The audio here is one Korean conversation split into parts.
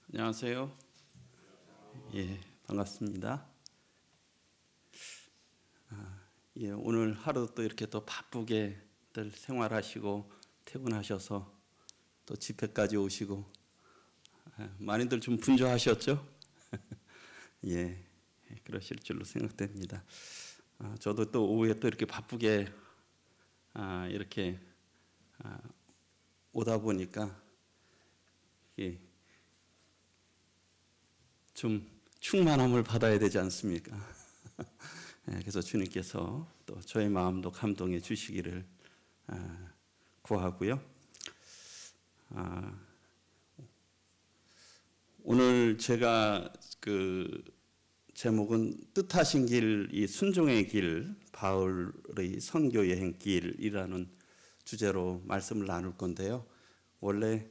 안녕하세요. 예, 반갑습니다. 예, 오늘 하루 또 이렇게 또 바쁘게들 생활하시고 퇴근하셔서 또 집회까지 오시고 많이들 좀 분주하셨죠? 예, 그러실 줄로 생각됩니다. 저도 또 오후에 또 이렇게 바쁘게 이렇게 오다 보니까 예, 좀 충만함을 받아야 되지 않습니까? 그래서 주님께서 또 저의 마음도 감동해 주시기를 구하고요. 오늘 제가 그 제목은 뜻하신 길, 이 순종의 길, 바울의 선교 여행 길이라는 주제로 말씀을 나눌 건데요. 원래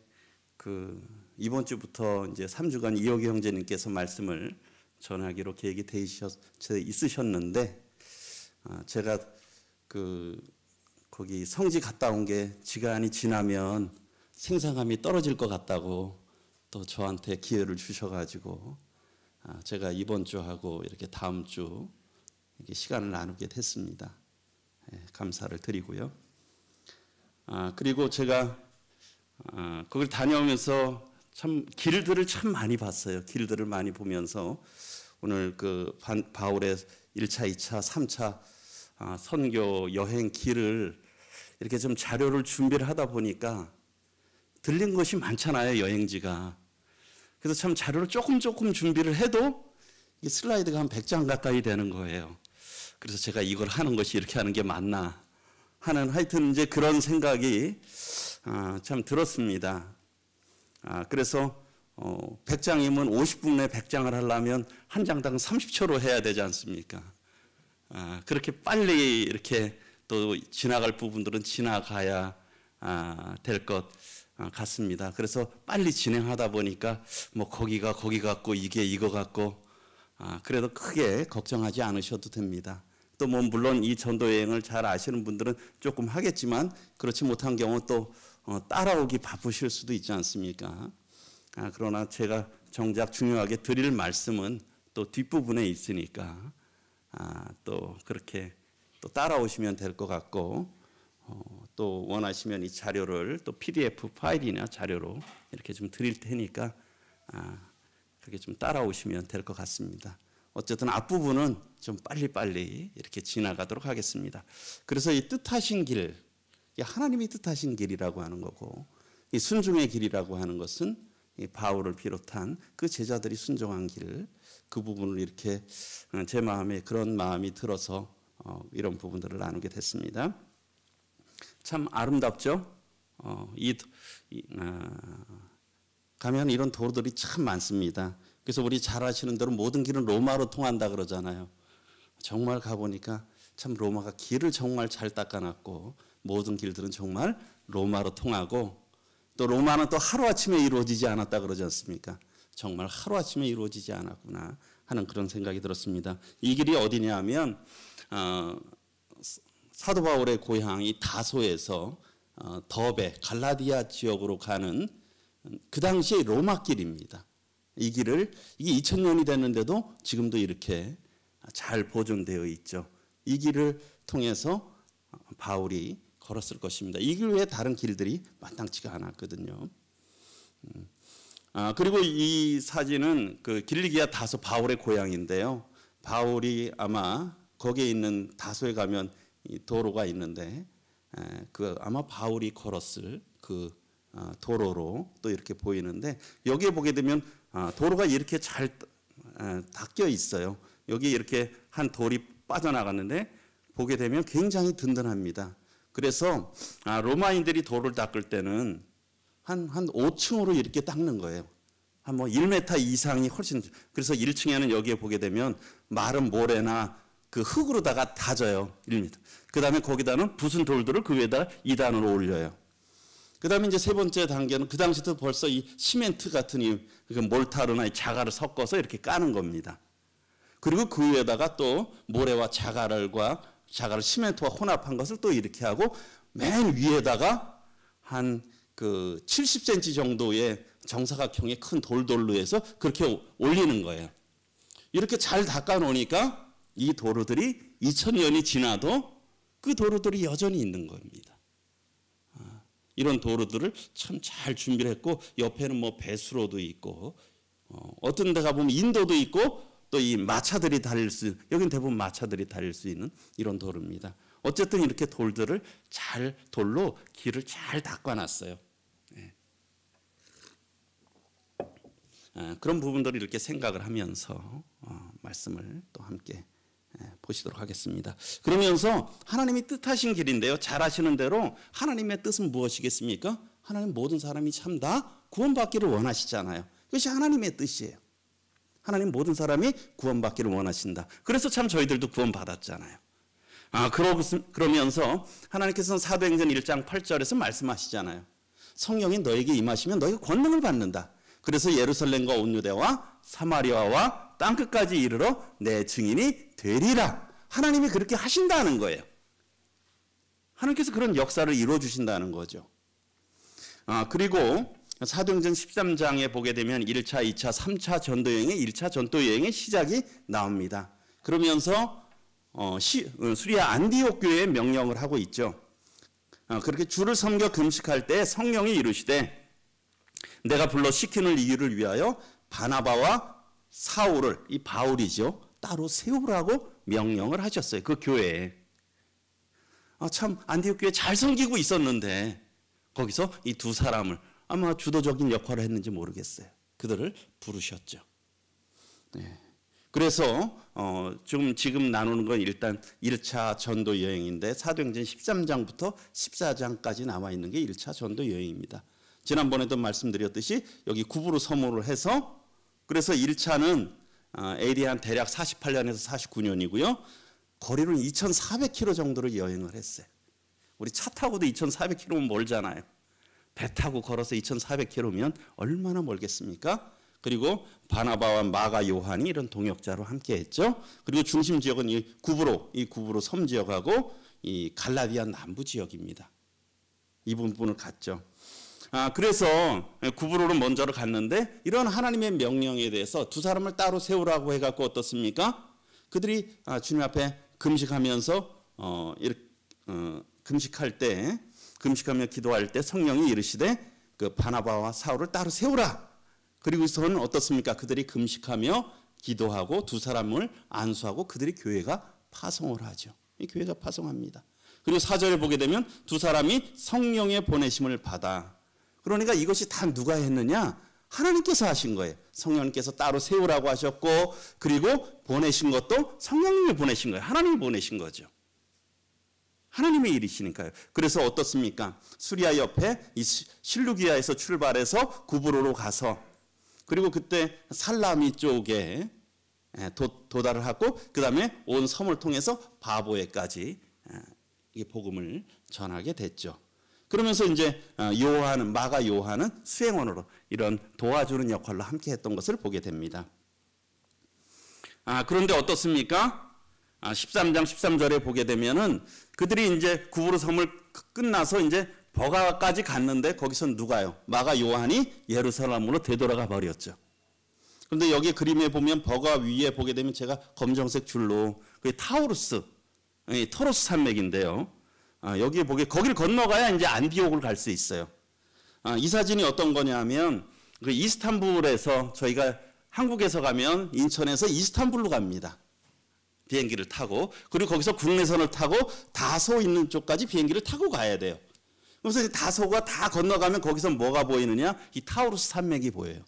이번 주부터 이제 3주간 이호기 형제님께서 말씀을 전하기로 계획이 있으셨는데, 제가 거기 성지 갔다 온 게 시간이 지나면 생산감이 떨어질 것 같다고 또 저한테 기회를 주셔가지고, 제가 이번 주하고 이렇게 다음 주 이렇게 시간을 나누게 됐습니다. 감사를 드리고요. 그리고 제가 거길 다녀오면서 참 길들을 참 많이 봤어요. 길들을 많이 보면서 오늘 바울의 1차, 2차, 3차 선교 여행 길을 이렇게 좀 자료를 준비를 하다 보니까 들린 것이 많잖아요, 여행지가. 그래서 참 자료를 조금 준비를 해도 이 슬라이드가 한 100장 가까이 되는 거예요. 그래서 제가 이걸 하는 것이 이렇게 하는 게 맞나 하는, 하여튼 이제 그런 생각이 참 들었습니다. 그래서 100장이면 50분 내에 100장을 하려면 한 장당 30초로 해야 되지 않습니까? 그렇게 빨리 이렇게 또 지나갈 부분들은 지나가야 될 것 같습니다. 그래서 빨리 진행하다 보니까 뭐 거기가 거기 같고 이게 이거 같고, 그래도 크게 걱정하지 않으셔도 됩니다. 또 뭐 물론 이 전도 여행을 잘 아시는 분들은 조금 하겠지만 그렇지 못한 경우 또 따라오기 바쁘실 수도 있지 않습니까? 그러나 제가 정작 중요하게 드릴 말씀은 또 뒷부분에 있으니까 또 그렇게 또 따라오시면 될 것 같고, 또 원하시면 이 자료를 또 PDF 파일이나 자료로 이렇게 좀 드릴 테니까 그렇게 좀 따라오시면 될 것 같습니다. 어쨌든 앞부분은 좀 빨리빨리 이렇게 지나가도록 하겠습니다. 그래서 이 뜻하신 길, 하나님이 뜻하신 길이라고 하는 거고, 이 순종의 길이라고 하는 것은 이 바울을 비롯한 그 제자들이 순종한 길, 그 부분을 이렇게 제 마음에 그런 마음이 들어서 이런 부분들을 나누게 됐습니다. 참 아름답죠? 가면 이런 도로들이 참 많습니다. 그래서 우리 잘 아시는 대로 모든 길은 로마로 통한다 그러잖아요. 정말 가보니까 참 로마가 길을 정말 잘 닦아놨고, 모든 길들은 정말 로마로 통하고, 또 로마는 또 하루아침에 이루어지지 않았다 그러지 않습니까? 정말 하루아침에 이루어지지 않았구나 하는 그런 생각이 들었습니다. 이 길이 어디냐 하면 사도 바울의 고향이 다소에서 더베, 갈라디아 지역으로 가는 그 당시의 로마 길입니다. 이 길을, 이게 2000년이 됐는데도 지금도 이렇게 잘 보존되어 있죠. 이 길을 통해서 바울이 걸었을 것입니다. 이 길 외에 다른 길들이 마땅치가 않았거든요. 그리고 이 사진은 길리기아 다소 바울의 고향인데요. 바울이 아마 거기에 있는 다소에 가면 이 도로가 있는데, 아마 바울이 걸었을 도로로 또 이렇게 보이는데, 여기에 보게 되면 도로가 이렇게 잘 닦여 있어요. 여기 이렇게 한 돌이 빠져나갔는데 보게 되면 굉장히 든든합니다. 그래서 로마인들이 도로를 닦을 때는 한 5층으로 이렇게 닦는 거예요. 한 뭐 1m 이상이 훨씬. 그래서 1층에는 여기에 보게 되면 마른 모래나 그 흙으로다가 다져요. 1m. 그 다음에 거기다는 부순 돌들을 그 위에다 2단으로 올려요. 그 다음에 이제 세 번째 단계는 그 당시도 벌써 이 시멘트 같은 이 몰타르나 자갈을 섞어서 이렇게 까는 겁니다. 그리고 그 위에다가 또 모래와 자갈을 시멘트와 혼합한 것을 또 이렇게 하고, 맨 위에다가 한 70cm 정도의 정사각형의 큰 돌돌로 해서 그렇게 올리는 거예요. 이렇게 잘 닦아 놓으니까 이 도로들이 2000년이 지나도 그 도로들이 여전히 있는 겁니다. 이런 도로들을 참 잘 준비를 했고, 옆에는 뭐 배수로도 있고, 어떤 데 가보면 인도도 있고, 또 이 마차들이 달릴 수 있는, 여긴 대부분 마차들이 달릴 수 있는 이런 도로입니다. 어쨌든 이렇게 돌들을 돌로 길을 잘 닦아놨어요. 그런 부분들을 이렇게 생각을 하면서 말씀을 또 함께 보시도록 하겠습니다. 그러면서 하나님이 뜻하신 길인데요. 잘 아시는 대로 하나님의 뜻은 무엇이겠습니까? 하나님 모든 사람이 참 다 구원받기를 원하시잖아요. 그것이 하나님의 뜻이에요. 하나님 모든 사람이 구원받기를 원하신다. 그래서 참 저희들도 구원받았잖아요. 그러면서 하나님께서는 사도행전 1장 8절에서 말씀하시잖아요. 성령이 너에게 임하시면 너희가 권능을 받는다. 그래서 예루살렘과 온 유대와 사마리아와 땅끝까지 이르러 내 증인이 되리라. 하나님이 그렇게 하신다는 거예요. 하나님께서 그런 역사를 이루어 주신다는 거죠. 그리고 사도행전 13장에 보게 되면 1차, 2차, 3차 전도여행의 1차 전도여행의 시작이 나옵니다. 그러면서 수리아 안디옥 교회에 명령을 하고 있죠. 그렇게 주를 섬겨 금식할 때 성령이 이르시되 내가 불러 시키는 이유를 위하여 바나바와 사울을, 이 바울이죠, 따로 세우라고 명령을 하셨어요. 그 교회에. 참 안디옥 교회 잘 섬기고 있었는데 거기서 이 두 사람을, 아마 주도적인 역할을 했는지 모르겠어요, 그들을 부르셨죠. 그래서 지금 나누는 건 일단 1차 전도 여행인데 사도행전 13장부터 14장까지 나와 있는 게 1차 전도 여행입니다. 지난번에도 말씀드렸듯이 여기 구브로 섬으로 해서, 그래서 1차는 AD 한 대략 48년에서 49년이고요. 거리는 2,400km 정도를 여행을 했어요. 우리 차 타고도 2,400km면 멀잖아요. 배 타고 걸어서 2,400km면 얼마나 멀겠습니까? 그리고 바나바와 마가 요한이 이런 동역자로 함께 했죠. 그리고 중심 지역은 이 구브로 섬 지역하고 이 갈라디아 남부 지역입니다. 이 부분을 갔죠. 그래서 구브로로 먼저를 갔는데 이런 하나님의 명령에 대해서 두 사람을 따로 세우라고 해갖고 어떻습니까? 그들이 주님 앞에 금식하면서 금식하며 기도할 때 성령이 이르시되 그 바나바와 사울을 따로 세우라. 그리고서는 어떻습니까? 그들이 금식하며 기도하고 두 사람을 안수하고 그들이 교회가 파송을 하죠. 이 교회가 파송합니다. 그리고 4절에 보게 되면 두 사람이 성령의 보내심을 받아. 그러니까 이것이 다 누가 했느냐? 하나님께서 하신 거예요. 성령님께서 따로 세우라고 하셨고, 그리고 보내신 것도 성령님이 보내신 거예요. 하나님이 보내신 거죠. 하나님의 일이시니까요. 그래서 어떻습니까? 수리아 옆에 이 실루기아에서 출발해서 구브로로 가서, 그리고 그때 살라미 쪽에 도달을 하고, 그 다음에 온 섬을 통해서 바보에까지 이 복음을 전하게 됐죠. 그러면서 이제 마가 요한은 수행원으로 이런 도와주는 역할로 함께 했던 것을 보게 됩니다. 그런데 어떻습니까? 13장 13절에 보게 되면은 그들이 이제 구브로 섬을 끝나서 이제 버가까지 갔는데 거기서 누가요? 마가 요한이 예루살렘으로 되돌아가 버렸죠. 그런데 여기 그림에 보면 버가 위에 보게 되면 제가 검정색 줄로 그 타우루스, 토로스 산맥인데요. 여기에 거기를 건너가야 이제 안디옥을 갈 수 있어요. 이 사진이 어떤 거냐면 그 이스탄불에서 저희가 한국에서 가면 인천에서 이스탄불로 갑니다. 비행기를 타고, 그리고 거기서 국내선을 타고 다소 있는 쪽까지 비행기를 타고 가야 돼요. 그래서 다소가 다 건너가면 거기서 뭐가 보이느냐? 이 타우루스 산맥이 보여요.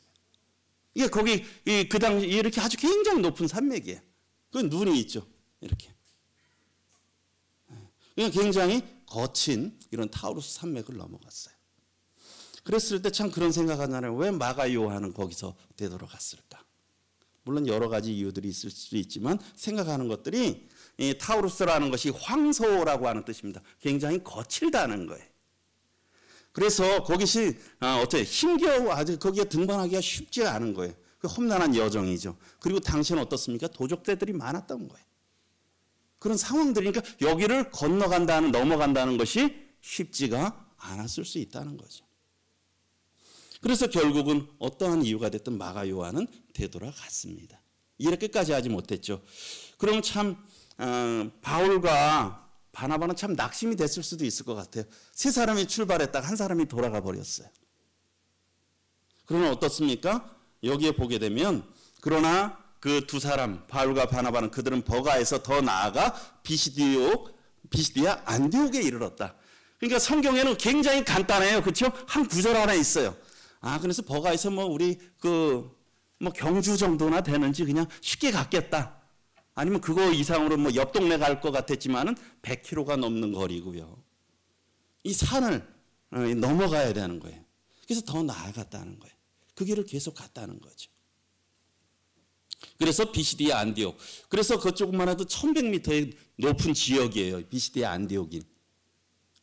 이게 거기 그 당시 이렇게 아주 굉장히 높은 산맥이에요. 그 눈이 있죠. 이렇게. 굉장히 거친 이런 타우루스 산맥을 넘어갔어요. 그랬을 때 참 그런 생각하잖아요. 왜 마가 요한은 거기서 되돌아갔을까? 물론 여러 가지 이유들이 있을 수도 있지만 생각하는 것들이, 이 타우루스라는 것이 황소라고 하는 뜻입니다. 굉장히 거칠다는 거예요. 그래서 거기서 힘겨워 아주 거기에 등반하기가 쉽지 않은 거예요. 그 험난한 여정이죠. 그리고 당시는 어떻습니까? 도적대들이 많았던 거예요. 그런 상황들이니까 여기를 넘어간다는 것이 쉽지가 않았을 수 있다는 거죠. 그래서 결국은 어떠한 이유가 됐든 마가 요한은 되돌아갔습니다. 일을 끝까지 하지 못했죠. 그럼 참 바울과 바나바는 참 낙심이 됐을 수도 있을 것 같아요. 세 사람이 출발했다가 한 사람이 돌아가 버렸어요. 그러면 어떻습니까? 여기에 보게 되면 그러나 그 두 사람 바울과 바나바는 그들은 버가에서 더 나아가 비시디아 안디옥에 이르렀다. 그러니까 성경에는 굉장히 간단해요. 그렇죠? 한 구절 하나 있어요. 그래서 버가에서 우리 경주 정도나 되는지 그냥 쉽게 갔겠다. 아니면 그거 이상으로 옆 동네 갈 것 같았지만은 100km가 넘는 거리고요. 이 산을 넘어가야 되는 거예요. 그래서 더 나아갔다는 거예요. 그 길을 계속 갔다는 거죠. 그래서 비시디아 안디옥. 그래서 그쪽만 해도 1100m의 높은 지역이에요. 비시디아 안디옥이.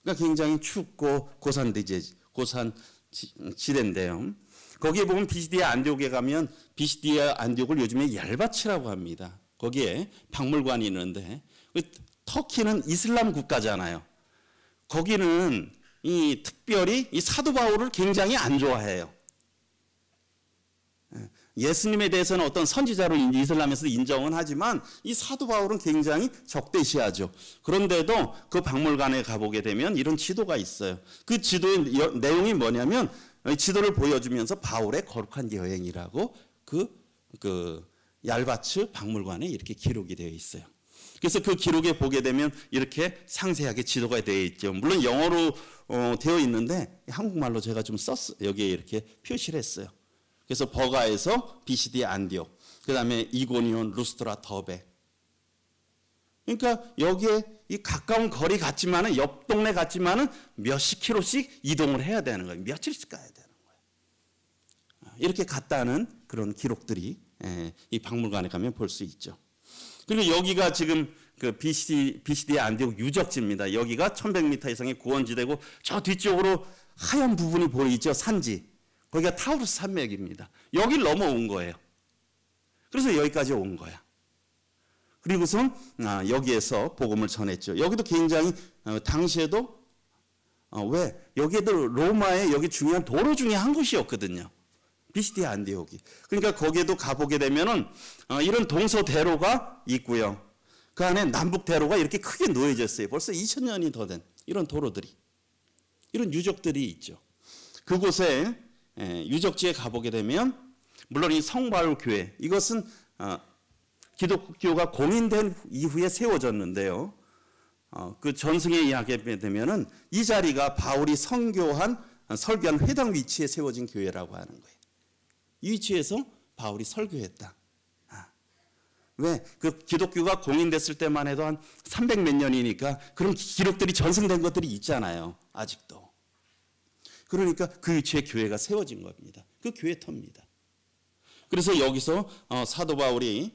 그러니까 굉장히 춥고 고산지대인데요. 거기에 보면 비시디아 안디옥에 가면 비시디아 안디옥을 요즘에 얄바치라고 합니다. 거기에 박물관이 있는데 터키는 이슬람 국가잖아요. 거기는 특별히 이 사도 바울을 굉장히 안 좋아해요. 예수님에 대해서는 어떤 선지자로 이슬람에서 인정은 하지만 이 사도 바울은 굉장히 적대시하죠. 그런데도 그 박물관에 가보게 되면 이런 지도가 있어요. 그 지도의 내용이 뭐냐면 지도를 보여주면서 바울의 거룩한 여행이라고 그 얄바츠 박물관에 이렇게 기록이 되어 있어요. 그래서 그 기록에 보게 되면 이렇게 상세하게 지도가 되어 있죠. 물론 영어로 되어 있는데 한국말로 제가 좀 썼어요. 여기에 이렇게 표시를 했어요. 그래서 버가에서 비시디아 안디옥, 그 다음에 이고니온, 루스트라, 더베. 그러니까 여기에 이 가까운 거리 같지만은 옆 동네 같지만은 몇십 킬로씩 이동을 해야 되는 거예요. 며칠씩 가야 되는 거예요. 이렇게 갔다는 그런 기록들이 이 박물관에 가면 볼 수 있죠. 그리고 여기가 지금 그 비시디아 안디옥 유적지입니다. 여기가 1100m 이상의 고원지대고 저 뒤쪽으로 하얀 부분이 보이죠. 산지. 거기가 타우루스 산맥입니다. 여기를 넘어온 거예요. 그래서 여기까지 온 거야. 그리고선 여기에서 복음을 전했죠. 여기도 굉장히 당시에도 왜 여기에도 로마의 여기 중요한 도로 중에 한 곳이었거든요. 비시디아 안디옥이. 그러니까 거기에도 가보게 되면은 이런 동서대로가 있고요. 그 안에 남북대로가 이렇게 크게 놓여졌어요. 벌써 2000년이 더 된 이런 도로들이, 이런 유적들이 있죠. 그곳에 유적지에 가보게 되면 물론 이 성바울 교회, 이것은 기독교가 공인된 이후에 세워졌는데요. 그 전승에 이야기하게 되면은 이 자리가 바울이 설교한 회당 위치에 세워진 교회라고 하는 거예요. 이 위치에서 바울이 설교했다. 왜? 그 기독교가 공인됐을 때만 해도 한 300몇 년이니까 그런 기록들이 전승된 것들이 있잖아요. 아직도. 그러니까 그 위치에 교회가 세워진 겁니다. 그 교회터입니다. 그래서 여기서 사도 바울이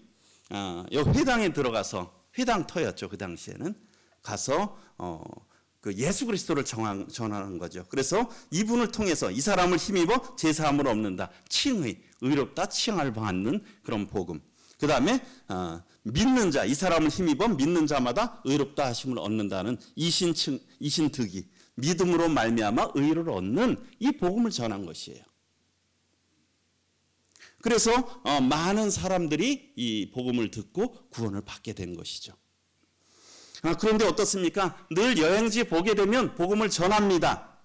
여기 회당에 들어가서, 회당터였죠. 그 당시에는. 가서 그 예수 그리스도를 전하는 거죠. 그래서 이분을 통해서 이 사람을 힘입어 제사함을 얻는다. 칭의, 의롭다 칭을 받는 그런 복음. 그 다음에 믿는 자, 이 사람을 힘입어 믿는 자마다 의롭다 하심을 얻는다는 이신득이, 믿음으로 말미암아 의를 얻는 이 복음을 전한 것이에요. 그래서 많은 사람들이 이 복음을 듣고 구원을 받게 된 것이죠. 그런데 어떻습니까? 늘 여행지 보게 되면 복음을 전합니다.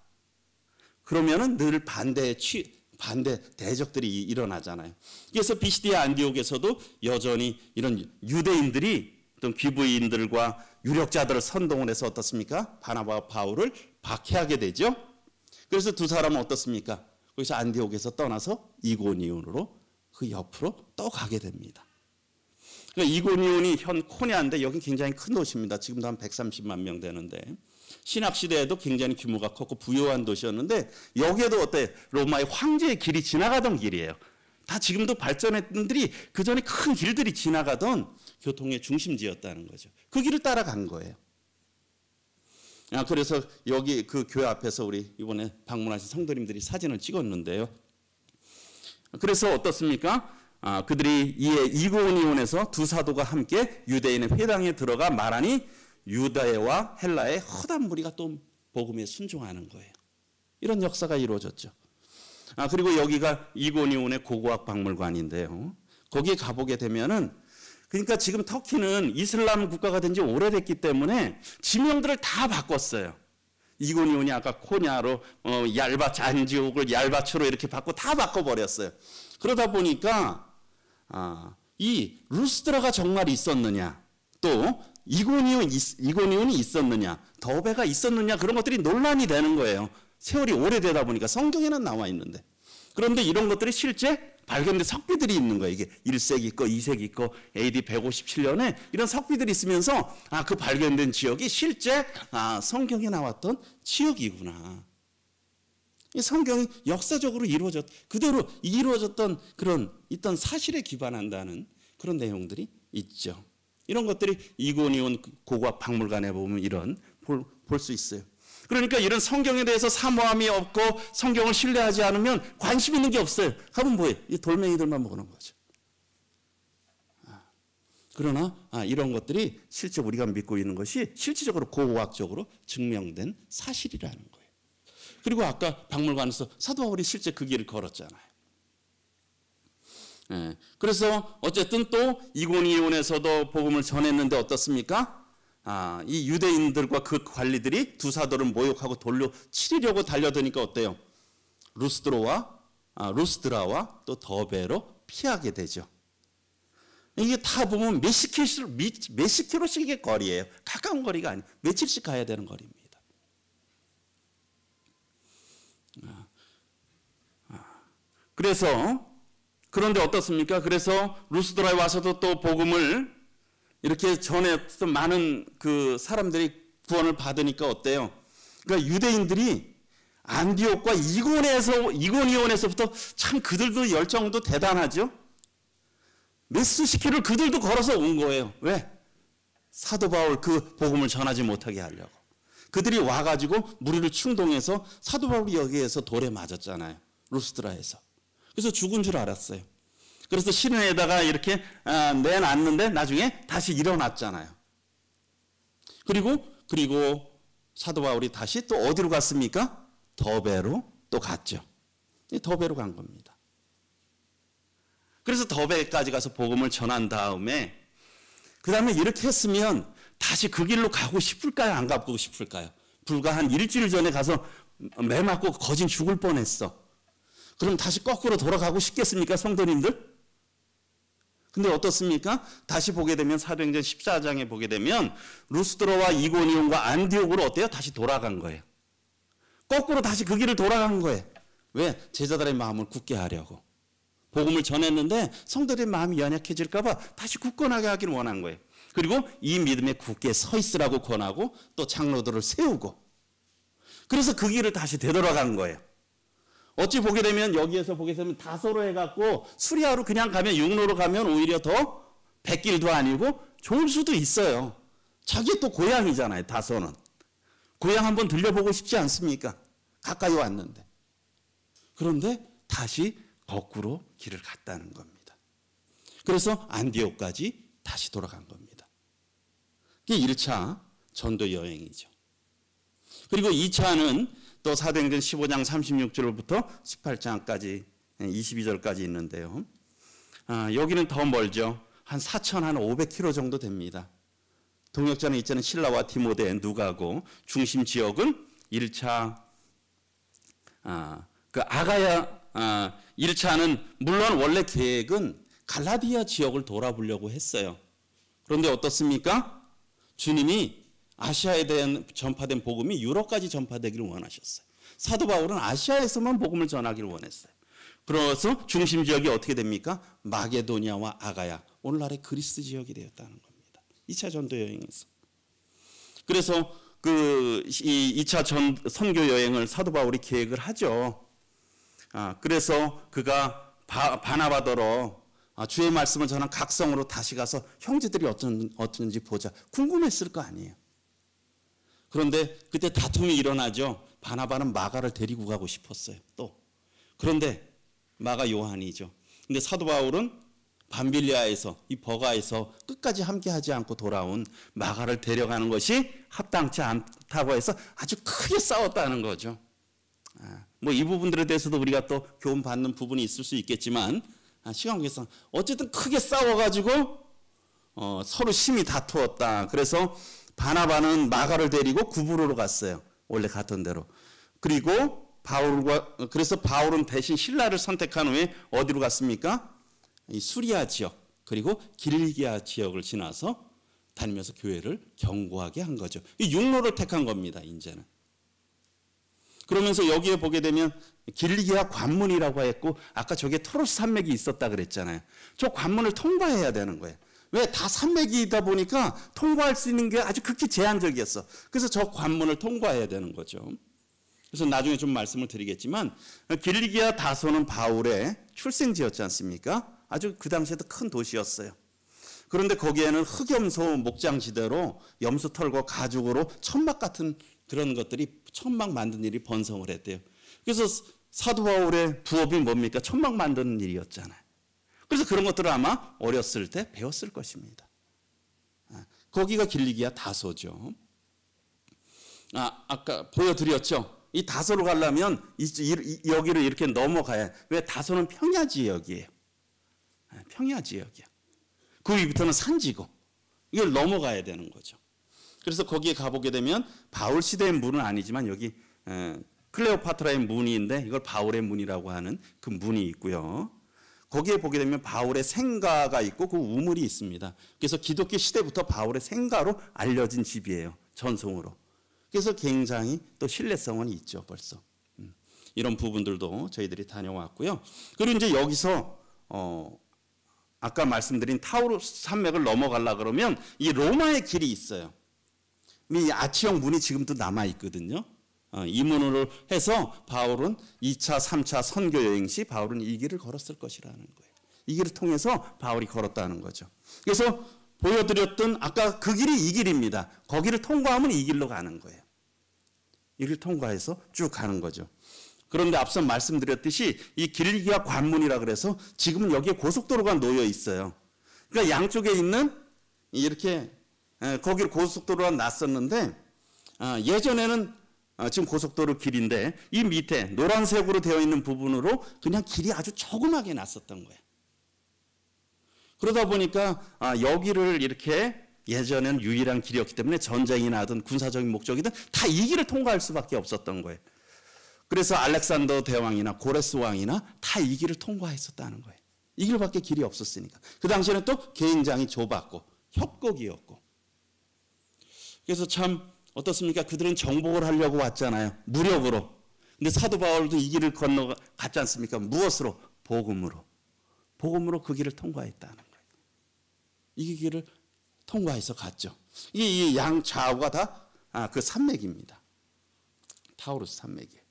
그러면은 늘 반대 대적들이 일어나잖아요. 그래서 비시디아 안디옥에서도 여전히 이런 유대인들이 어떤 귀부인들과 유력자들을 선동을 해서 어떻습니까? 바나바와 바울을 박해하게 되죠. 그래서 두 사람은 어떻습니까? 거기서 안디옥에서 떠나서 이고니온으로 그 옆으로 또 가게 됩니다. 그러니까 이고니온이 현 코냐인데 여기 굉장히 큰 도시입니다. 지금도 한 130만 명 되는데 신학시대에도 굉장히 규모가 컸고 부유한 도시였는데 여기에도 어때? 로마의 황제의 길이 지나가던 길이에요. 다 지금도 발전했던들이 그 전에 큰 길들이 지나가던 교통의 중심지였다는 거죠. 그 길을 따라간 거예요. 그래서 여기 그 교회 앞에서 우리 이번에 방문하신 성도님들이 사진을 찍었는데요. 그래서 어떻습니까? 그들이 이에 이고니온에서 두 사도가 함께 유대인의 회당에 들어가 말하니 유다와 헬라의 허단 무리가 또 복음에 순종하는 거예요. 이런 역사가 이루어졌죠. 그리고 여기가 이고니온의 고고학 박물관인데요. 거기에 가보게 되면은 그러니까 지금 터키는 이슬람 국가가 된 지 오래됐기 때문에 지명들을 다 바꿨어요. 이고니온이 아까 코냐로 안지옥을 얄바초로 이렇게 다 바꿔버렸어요. 그러다 보니까 이 루스드라가 정말 있었느냐, 또 이고니온이 있었느냐, 더베가 있었느냐, 그런 것들이 논란이 되는 거예요. 세월이 오래되다 보니까 성경에는 나와 있는데. 그런데 이런 것들이 실제 발견된 석비들이 있는 거예요. 이게 1세기 거, 2세기 거, AD 157년에 이런 석비들이 있으면서 그 발견된 지역이 실제 성경에 나왔던 지역이구나. 이 성경이 역사적으로 그대로 이루어졌던 그런 있던 사실에 기반한다는 그런 내용들이 있죠. 이런 것들이 이고니온 고고학 박물관에 보면 볼 수 있어요. 그러니까 이런 성경에 대해서 사모함이 없고 성경을 신뢰하지 않으면 관심 있는 게 없어요. 가면 뭐예요? 이 돌멩이들만 보는 거죠. 그러나 이런 것들이 실제 우리가 믿고 있는 것이 실질적으로 고고학적으로 증명된 사실이라는 거예요. 그리고 아까 박물관에서 사도 바울이 실제 그 길을 걸었잖아요. 그래서 어쨌든 또 이고니온에서도 복음을 전했는데 어떻습니까? 이 유대인들과 그 관리들이 두 사도를 모욕하고 돌려 치려고 달려드니까 어때요? 루스드라와 또 더베로 피하게 되죠. 이게 다 보면 몇십 킬로씩의 거리예요. 가까운 거리가 아니에요. 며칠씩 가야 되는 거리입니다. 그런데 어떻습니까? 그래서 루스드라에 와서도 또 복음을 이렇게 전해서 많은 그 사람들이 구원을 받으니까 어때요? 그러니까 유대인들이 안디옥과 이고니온에서부터 참 그들도 열정도 대단하죠. 몇 수십 킬로를 그들도 걸어서 온 거예요. 왜? 사도 바울 그 복음을 전하지 못하게 하려고. 그들이 와가지고 무리를 충동해서 사도 바울이 여기에서 돌에 맞았잖아요. 루스드라에서. 그래서 죽은 줄 알았어요. 그래서 시내에다가 이렇게 내놨는데 나중에 다시 일어났잖아요. 그리고 사도 바울이 다시 또 어디로 갔습니까? 더베로 또 갔죠. 더베로 간 겁니다. 그래서 더베까지 가서 복음을 전한 다음에 그 다음에 이렇게 했으면 다시 그 길로 가고 싶을까요? 안 가고 싶을까요? 불과 한 일주일 전에 가서 매 맞고 거진 죽을 뻔했어. 그럼 다시 거꾸로 돌아가고 싶겠습니까? 성도님들? 근데 어떻습니까? 다시 보게 되면 사도행전 14장에 보게 되면 루스드라와 이고니온과 안디옥으로 어때요? 다시 돌아간 거예요. 거꾸로 다시 그 길을 돌아간 거예요. 왜? 제자들의 마음을 굳게 하려고. 복음을 전했는데 성도들의 마음이 연약해질까 봐 다시 굳건하게 하기를 원한 거예요. 그리고 이 믿음에 굳게 서 있으라고 권하고 또 장로들을 세우고, 그래서 그 길을 다시 되돌아간 거예요. 어찌 보게 되면 여기에서 보게 되면 다소로 해갖고 수리아로 그냥 가면 육로로 가면 오히려 더 백길도 아니고 좋을 수도 있어요. 자기 또 고향이잖아요. 다소는. 고향 한번 들려보고 싶지 않습니까? 가까이 왔는데. 그런데 다시 거꾸로 길을 갔다는 겁니다. 그래서 안디옥까지 다시 돌아간 겁니다. 이게 1차 전도 여행이죠. 그리고 2차는 또 사도행전 15장 36절부터 18장까지 22절까지 있는데요. 여기는 더 멀죠. 한 4,500km 정도 됩니다. 동역자는 있잖아요. 실라와 디모데, 누가고, 중심 지역은 1차 그 아가야 1차는 물론 원래 계획은 갈라디아 지역을 돌아보려고 했어요. 그런데 어떻습니까? 주님이 아시아에 대한 전파된 복음이 유럽까지 전파되기를 원하셨어요. 사도 바울은 아시아에서만 복음을 전하기를 원했어요. 그래서 중심 지역이 어떻게 됩니까? 마게도니아와 아가야, 오늘날의 그리스 지역이 되었다는 겁니다. 2차 전도 여행에서. 그래서 이 2차 선교 여행을 사도 바울이 계획을 하죠. 그래서 그가 바나바더러 주의 말씀을 전한 각성으로 다시 가서 형제들이 어쩌는지 보자. 궁금했을 거 아니에요. 그런데 그때 다툼이 일어나죠. 바나바는 마가를 데리고 가고 싶었어요. 또. 그런데 마가 요한이죠. 근데 사도 바울은 밤빌리아에서 이 버가에서 끝까지 함께하지 않고 돌아온 마가를 데려가는 것이 합당치 않다고 해서 아주 크게 싸웠다는 거죠. 뭐 이 부분들에 대해서도 우리가 또 교훈 받는 부분이 있을 수 있겠지만 시간 관계상 어쨌든 크게 싸워가지고 서로 심히 다투었다. 그래서 바나바는 마가를 데리고 구브로로 갔어요. 원래 갔던 대로. 그리고 그래서 바울은 대신 신라를 선택한 후에 어디로 갔습니까? 이 수리아 지역 그리고 길리기아 지역을 지나서 다니면서 교회를 견고하게 한 거죠. 이 육로를 택한 겁니다. 이제는. 그러면서 여기에 보게 되면 길리기아 관문이라고 했고 아까 저게 토로스 산맥이 있었다 그랬잖아요. 저 관문을 통과해야 되는 거예요. 왜? 다 산맥이다 보니까 통과할 수 있는 게 아주 극히 제한적이었어. 그래서 저 관문을 통과해야 되는 거죠. 그래서 나중에 좀 말씀을 드리겠지만 길리기아 다소는 바울의 출생지였지 않습니까? 아주 그 당시에도 큰 도시였어요. 그런데 거기에는 흑염소 목장지대로 염소 털과 가죽으로 천막 같은 그런 것들이 천막 만드는 일이 번성을 했대요. 그래서 사도 바울의 부업이 뭡니까? 천막 만드는 일이었잖아요. 그래서 그런 것들을 아마 어렸을 때 배웠을 것입니다. 거기가 길리기아 다소죠. 아까 보여드렸죠. 이 다소로 가려면 여기를 이렇게 넘어가야. 왜? 다소는 평야 지역이에요. 평야 지역이야. 그 위부터는 산지고 이걸 넘어가야 되는 거죠. 그래서 거기에 가보게 되면 바울 시대의 문은 아니지만 여기 클레오파트라의 문인데 이걸 바울의 문이라고 하는 그 문이 있고요. 거기에 보게 되면 바울의 생가가 있고 그 우물이 있습니다. 그래서 기독교 시대부터 바울의 생가로 알려진 집이에요. 전송으로. 그래서 굉장히 또 신뢰성은 있죠. 벌써. 이런 부분들도 저희들이 다녀왔고요. 그리고 이제 여기서 아까 말씀드린 타우루스 산맥을 넘어가려고 그러면 이 로마의 길이 있어요. 이 아치형 문이 지금도 남아있거든요. 이 문으로 해서 바울은 2차, 3차 선교 여행 시 바울은 이 길을 걸었을 것이라는 거예요. 이 길을 통해서 바울이 걸었다는 거죠. 그래서 보여드렸던 아까 그 길이 이 길입니다. 거기를 통과하면 이 길로 가는 거예요. 이 길 통과해서 쭉 가는 거죠. 그런데 앞서 말씀드렸듯이 이 길리기아 관문이라 그래서 지금은 여기에 고속도로가 놓여 있어요. 그러니까 양쪽에 있는 이렇게 거기를 고속도로가 놨었는데 예전에는 지금 고속도로 길인데 이 밑에 노란색으로 되어 있는 부분으로 그냥 길이 아주 조그맣게 놨었던 거예요. 그러다 보니까 여기를 이렇게 예전에는 유일한 길이었기 때문에 전쟁이나 하든 군사적인 목적이든 다 이 길을 통과할 수밖에 없었던 거예요. 그래서 알렉산더 대왕이나 고레스 왕이나 다 이 길을 통과했었다는 거예요. 이 길밖에 길이 없었으니까. 그 당시에는 또 굉장히 좁았고 협곡이었고. 그래서 참 어떻습니까? 그들은 정복을 하려고 왔잖아요. 무력으로. 근데 사도 바울도 이 길을 건너갔지 않습니까? 무엇으로? 복음으로. 복음으로 그 길을 통과했다는 거예요. 이 길을 통과해서 갔죠. 이 양 좌우가 다 그 산맥입니다. 타우루스 산맥이에요.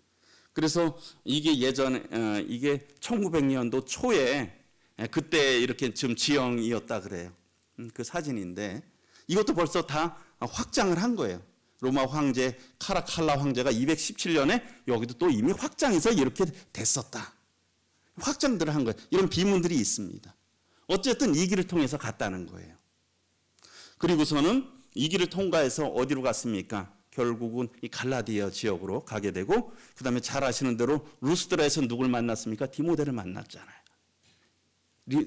그래서 이게 예전에 이게 1900년도 초에 그때 이렇게 좀 지형이었다 그래요. 그 사진인데 이것도 벌써 다 확장을 한 거예요. 로마 황제 카라칼라 황제가 217년에 여기도 또 이미 확장해서 이렇게 됐었다. 확장들을 한 거예요. 이런 비문들이 있습니다. 어쨌든 이 길을 통해서 갔다는 거예요. 그리고서는 이 길을 통과해서 어디로 갔습니까? 결국은 이 갈라디아 지역으로 가게 되고 그 다음에 잘 아시는 대로 루스드라에서 누굴 만났습니까? 디모데를 만났잖아요.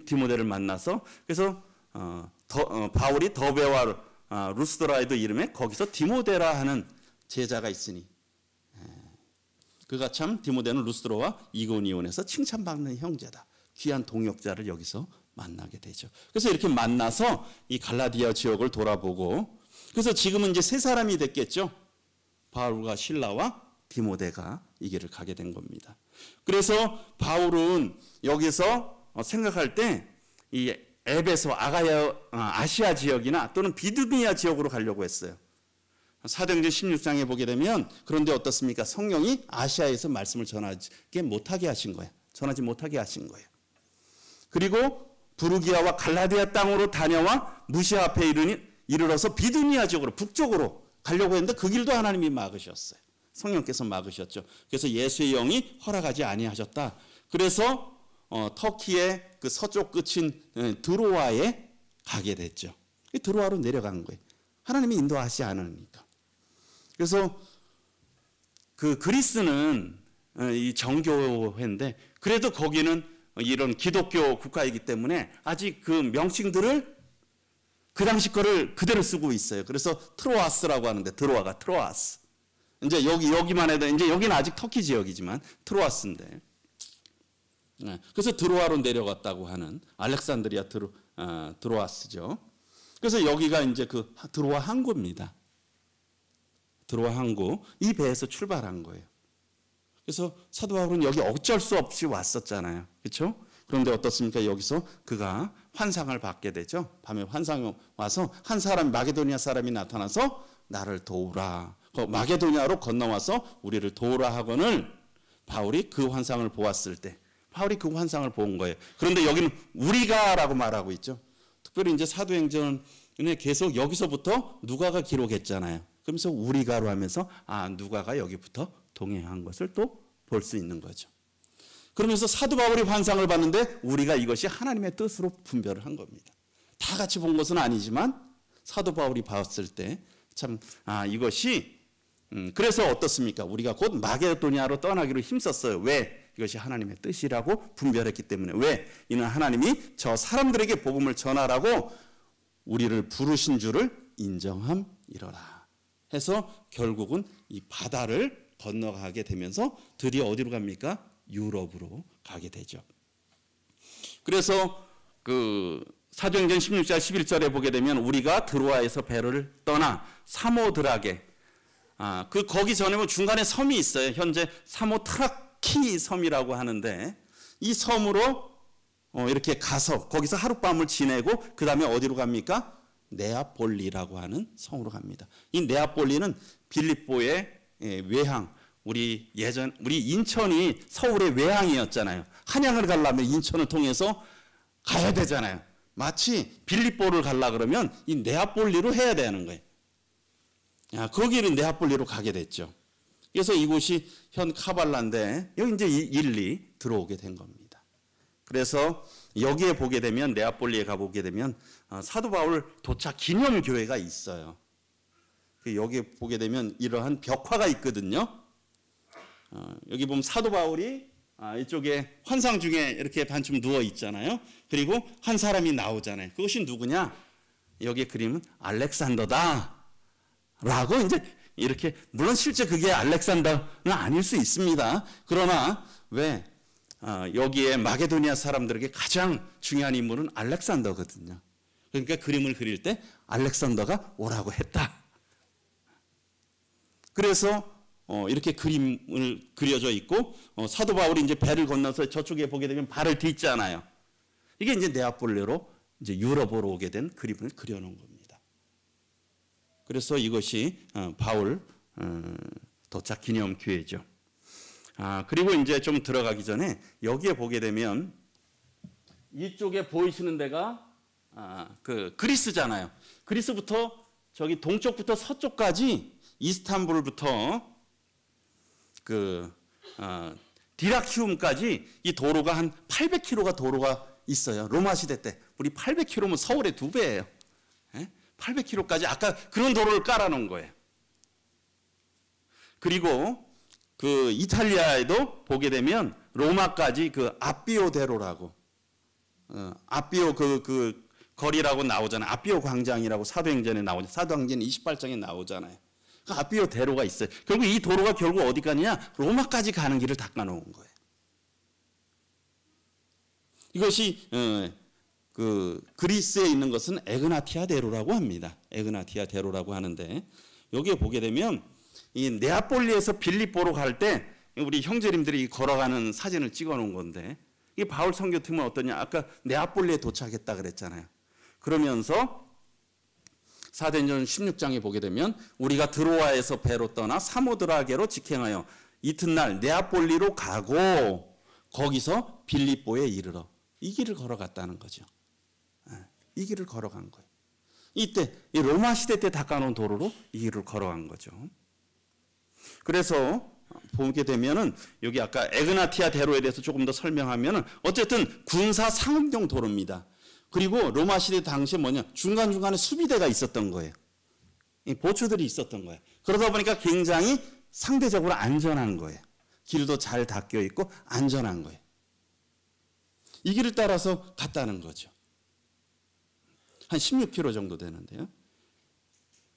디모데를 만나서 그래서 바울이 더베와 루스드라에도 이름에 거기서 디모데라 하는 제자가 있으니 그가 참 디모데는 루스드라와 이고니온에서 칭찬받는 형제다. 귀한 동역자를 여기서 만나게 되죠. 그래서 이렇게 만나서 이 갈라디아 지역을 돌아보고 그래서 지금은 이제 세 사람이 됐겠죠. 바울과 실라와 디모데가 이 길을 가게 된 겁니다. 그래서 바울은 여기서 생각할 때 이 에베소 아시아 지역이나 또는 비두니아 지역으로 가려고 했어요. 사도행전 16장에 보게 되면 그런데 어떻습니까? 성령이 아시아에서 말씀을 전하지 못하게 하신 거예요. 전하지 못하게 하신 거예요. 그리고 부르기아와 갈라디아 땅으로 다녀와 무시아 앞에 이르러서 비두니아 지역으로 북쪽으로 가려고 했는데 그 길도 하나님이 막으셨어요. 성령께서 막으셨죠. 그래서 예수의 영이 허락하지 아니하셨다. 그래서 터키의 그 서쪽 끝인 드로아에 가게 됐죠. 드로아로 내려간 거예요. 하나님이 인도하시지 않으니까. 그래서 그 그리스는 이 정교회인데 그래도 거기는 이런 기독교 국가이기 때문에 아직 그 명칭들을 그 당시 거를 그대로 쓰고 있어요. 그래서 트로아스라고 하는데 드로아가 트로아스. 이제 여기만 해도 이제 여기는 아직 터키 지역이지만 트로아스인데. 그래서 드로아로 내려갔다고 하는 알렉산드리아 드로아스죠. 그래서 여기가 이제 그 드로아 항구입니다. 드로아 항구 이 배에서 출발한 거예요. 그래서 사도 바울은 여기 어쩔 수 없이 왔었잖아요. 그렇죠? 그런데 어떻습니까? 여기서 그가 환상을 받게 되죠. 밤에 환상이 와서 한 사람 마게도니아 사람이 나타나서 나를 도우라. 마게도니아로 건너와서 우리를 도우라 하거늘 바울이 그 환상을 보았을 때 바울이 그 환상을 본 거예요. 그런데 여기는 우리가라고 말하고 있죠. 특별히 이제 사도행전에 계속 여기서부터 누가가 기록했잖아요. 그러면서 우리가로 하면서 누가가 여기부터 동행한 것을 또 볼 수 있는 거죠. 그러면서 사도 바울이 환상을 봤는데 우리가 이것이 하나님의 뜻으로 분별을 한 겁니다. 다 같이 본 것은 아니지만 사도 바울이 봤을 때 참 이것이 그래서 어떻습니까? 우리가 곧 마게도니아로 떠나기로 힘썼어요. 왜? 이것이 하나님의 뜻이라고 분별했기 때문에. 왜? 이는 하나님이 저 사람들에게 복음을 전하라고 우리를 부르신 줄을 인정함이로라 해서 결국은 이 바다를 건너가게 되면서 드디어 어디로 갑니까? 유럽으로 가게 되죠. 그래서 그 사도행전 16장 11절에 보게 되면 우리가 드로아에서 배를 떠나 사모드라게 거기 전에 뭐 중간에 섬이 있어요. 현재 사모트라키 섬이라고 하는데 이 섬으로 이렇게 가서 거기서 하룻밤을 지내고 그 다음에 어디로 갑니까? 네아폴리라고 하는 성으로 갑니다. 이 네아폴리는 빌립보의 외항, 우리 인천이 서울의 외항이었잖아요. 한양을 가려면 인천을 통해서 가야 되잖아요. 마치 빌립보를 가려 그러면 이 네아폴리로 해야 되는 거예요. 거기를 네아폴리로 가게 됐죠. 그래서 이곳이 현 카발라인데 여기 이제 일리 들어오게 된 겁니다. 그래서 여기에 보게 되면 네아폴리에 가보게 되면 사도 바울 도착 기념교회가 있어요. 여기 보게 되면 이러한 벽화가 있거든요. 여기 보면 사도 바울이 이쪽에 환상 중에 이렇게 반쯤 누워 있잖아요. 그리고 한 사람이 나오잖아요. 그것이 누구냐? 여기 그림은 알렉산더다 라고 이제 이렇게 물론 실제 그게 알렉산더는 아닐 수 있습니다. 그러나 왜 여기에 마게도니아 사람들에게 가장 중요한 인물은 알렉산더거든요. 그러니까 그림을 그릴 때 알렉산더가 오라고 했다. 그래서 이렇게 그림을 그려져 있고 사도 바울이 이제 배를 건너서 저쪽에 보게 되면 발을 딛잖아요. 이게 이제 네아폴리로 이제 유럽으로 오게 된 그림을 그려놓은 겁니다. 그래서 이것이 바울 도착 기념 교회죠. 그리고 이제 좀 들어가기 전에 여기에 보게 되면 이쪽에 보이시는 데가 그 그리스잖아요. 그리스부터 저기 동쪽부터 서쪽까지 이스탄불부터 디라키움까지 이 도로가 한 800km가 도로가 있어요. 로마 시대 때 우리 800km면 서울의 2배예요. 800km까지 아까 그런 도로를 깔아놓은 거예요. 그리고 그 이탈리아에도 보게 되면 로마까지 그 아비오 대로라고 아비오 그 거리라고 나오잖아요. 아비오 광장이라고 사도행전에 나오죠. 사도행전 28장에 나오잖아요. 그 아비오 대로가 있어요. 결국 이 도로가 결국 어디 가느냐? 로마까지 가는 길을 닦아놓은 거예요. 이것이 그 그리스에 있는 것은 에그나티아 대로라고 합니다. 에그나티아 대로라고 하는데 여기에 보게 되면 이 네아폴리에서 빌립보로 갈 때 우리 형제님들이 걸어가는 사진을 찍어놓은 건데 이 바울 선교팀은 어떠냐? 아까 네아폴리에 도착했다 그랬잖아요. 그러면서 사도행전 16장에 보게 되면 우리가 드로아에서 배로 떠나 사모드라게로 직행하여 이튿날 네아폴리로 가고 거기서 빌립보에 이르러 이 길을 걸어갔다는 거죠. 이 길을 걸어간 거예요. 이때 이 로마 시대 때 닦아놓은 도로로 이 길을 걸어간 거죠. 그래서 보게 되면은 여기 아까 에그나티아 대로에 대해서 조금 더 설명하면은 어쨌든 군사 상업용 도로입니다. 그리고 로마 시대 당시에 중간중간에 수비대가 있었던 거예요. 보초들이 있었던 거예요. 그러다 보니까 굉장히 상대적으로 안전한 거예요. 길도 잘 닦여 있고 안전한 거예요. 이 길을 따라서 갔다는 거죠. 한 16km 정도 되는데요.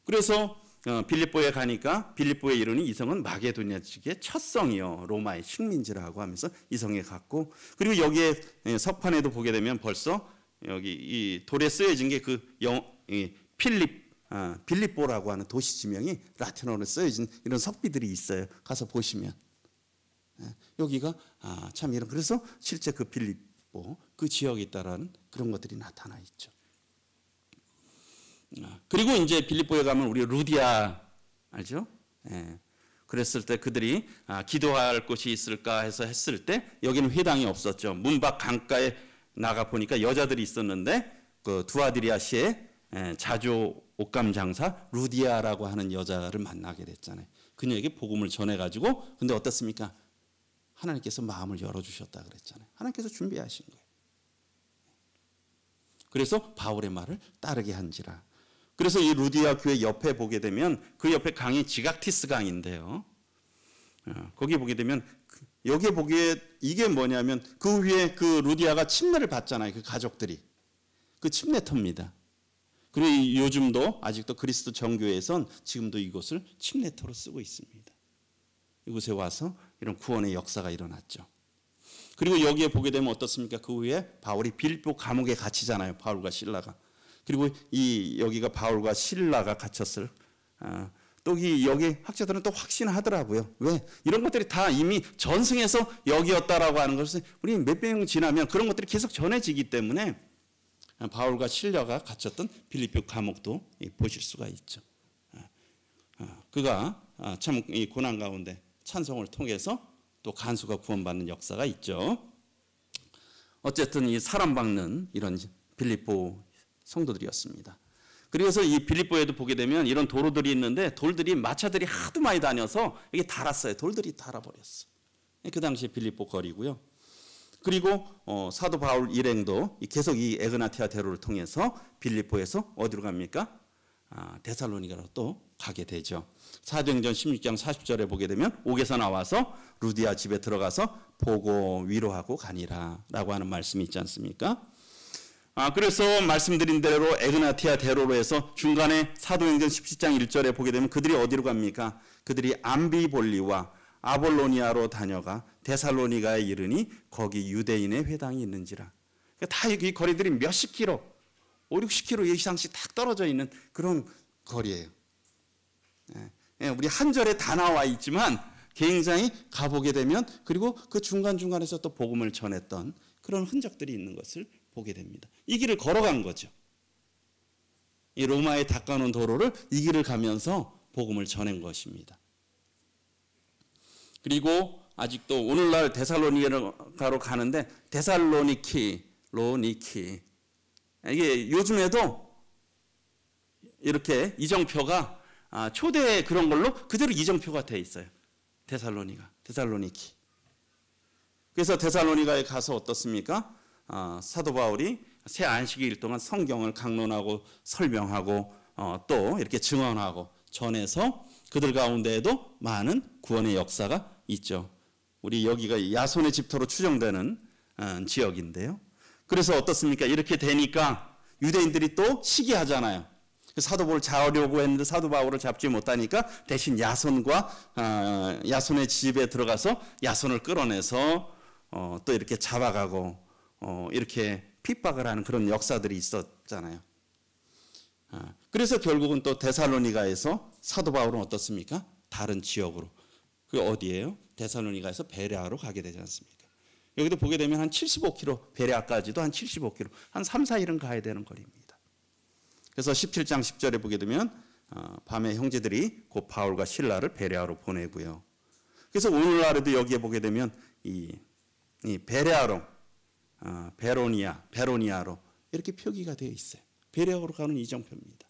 그래서 빌립보에 가니까 빌립보에 이르니 이 성은 마게도냐 측의 첫 성이요 로마의 식민지라고 하면서 이 성에 갔고, 그리고 여기에 서판에도 보게 되면 벌써 여기 이 돌에 쓰여진 게 그 빌립보라고 하는 도시 지명이 라틴어로 쓰여진 이런 석비들이 있어요. 가서 보시면 여기가 참 이런, 그래서 실제 그 빌립보 그 지역에 있다라는 그런 것들이 나타나 있죠. 그리고 이제 빌립보에 가면 우리 루디아 알죠? 그랬을 때 그들이 기도할 곳이 있을까 해서 했을 때 여기는 회당이 없었죠. 문 밖 강가에 나가 보니까 여자들이 있었는데 그 두아디리아시의 자조 옷감 장사 루디아라고 하는 여자를 만나게 됐잖아요. 그녀에게 복음을 전해가지고, 근데 어떻습니까? 하나님께서 마음을 열어주셨다 그랬잖아요. 하나님께서 준비하신 거예요. 그래서 바울의 말을 따르게 한지라. 그래서 이 루디아 교회 옆에 보게 되면 그 옆에 강이 지각티스 강인데요. 거기 보게 되면 여기에 보기에 이게 뭐냐면 그 위에 그 루디아가 침례를 받잖아요. 그 가족들이. 그 침례터입니다. 그리고 요즘도 아직도 그리스도 정교회에선 지금도 이곳을 침례터로 쓰고 있습니다. 이곳에 와서 이런 구원의 역사가 일어났죠. 그리고 여기에 보게 되면 어떻습니까? 그 후에 바울이 빌립보 감옥에 갇히잖아요. 바울과 실라가. 그리고 여기가 바울과 실라가 갇혔을. 또 여기 학자들은 또 확신하더라고요. 왜? 이런 것들이 다 이미 전승해서 여기였다라고 하는 것을 우리 몇 명 지나면 그런 것들이 계속 전해지기 때문에 바울과 실라가 갇혔던 빌립보 감옥도 보실 수가 있죠. 그가 참 이 고난 가운데 찬송을 통해서 또 간수가 구원받는 역사가 있죠. 어쨌든 이 사랑받는 이런 빌립보 성도들이었습니다. 그래서 이 빌립보에도 보게 되면 이런 도로들이 있는데 돌들이 마차들이 하도 많이 다녀서 이게 닳았어요. 돌들이 닳아버렸어. 그 당시에 빌립보 거리고요. 그리고 사도 바울 일행도 계속 이 에그나티아 대로를 통해서 빌립보에서 어디로 갑니까? 데살로니가로 또 가게 되죠. 사도행전 16장 40절에 보게 되면 옥에서 나와서 루디아 집에 들어가서 보고 위로하고 가니라 라고 하는 말씀이 있지 않습니까? 그래서 말씀드린 대로 에그나티아 대로로 해서 중간에 사도행전 17장 1절에 보게 되면 그들이 어디로 갑니까? 그들이 암비볼리와 아볼로니아로 다녀가 데살로니가에 이르니 거기 유대인의 회당이 있는지라. 다 이 거리들이 몇십 킬로, 5, 60킬로 이상씩 딱 떨어져 있는 그런 거리예요. 우리 한 절에 다 나와 있지만 굉장히 가보게 되면 그리고 그 중간중간에서 또 복음을 전했던 그런 흔적들이 있는 것을 보게 됩니다. 이 길을 걸어간 거죠. 이 로마에 닦아놓은 도로를 이 길을 가면서 복음을 전한 것입니다. 그리고 아직도 오늘날 데살로니가로 가는데 데살로니키, 로니키 이게 요즘에도 이렇게 이정표가 초대 그런 걸로 그대로 이정표가 돼 있어요. 데살로니키. 그래서 데살로니가에 가서 어떻습니까? 사도 바울이 새 안식일 동안 성경을 강론하고 설명하고 또 이렇게 증언하고 전해서 그들 가운데에도 많은 구원의 역사가 있죠. 우리 여기가 야손의 집터로 추정되는 지역인데요. 그래서 어떻습니까? 이렇게 되니까 유대인들이 또 시기하잖아요. 사도 바울을 잡으려고 했는데 사도 바울을 잡지 못하니까 대신 야손의 집에 들어가서 야손을 끌어내서 또 이렇게 잡아가고 이렇게 핍박을 하는 그런 역사들이 있었잖아요. 그래서 결국은 또 데살로니가에서 사도 바울은 어떻습니까? 다른 지역으로. 그 어디예요? 데살로니가에서 베레아로 가게 되지 않습니까? 여기도 보게 되면 한 75km, 베레아까지도 한 75km, 한 3, 4일은 가야 되는 거리입니다. 그래서 17장 10절에 보게 되면 밤에 형제들이 곧 바울과 실라를 베레아로 보내고요. 그래서 오늘날에도 여기에 보게 되면 이 베레아로, 베로니아로 이렇게 표기가 되어 있어요. 베레아로 가는 이정표입니다.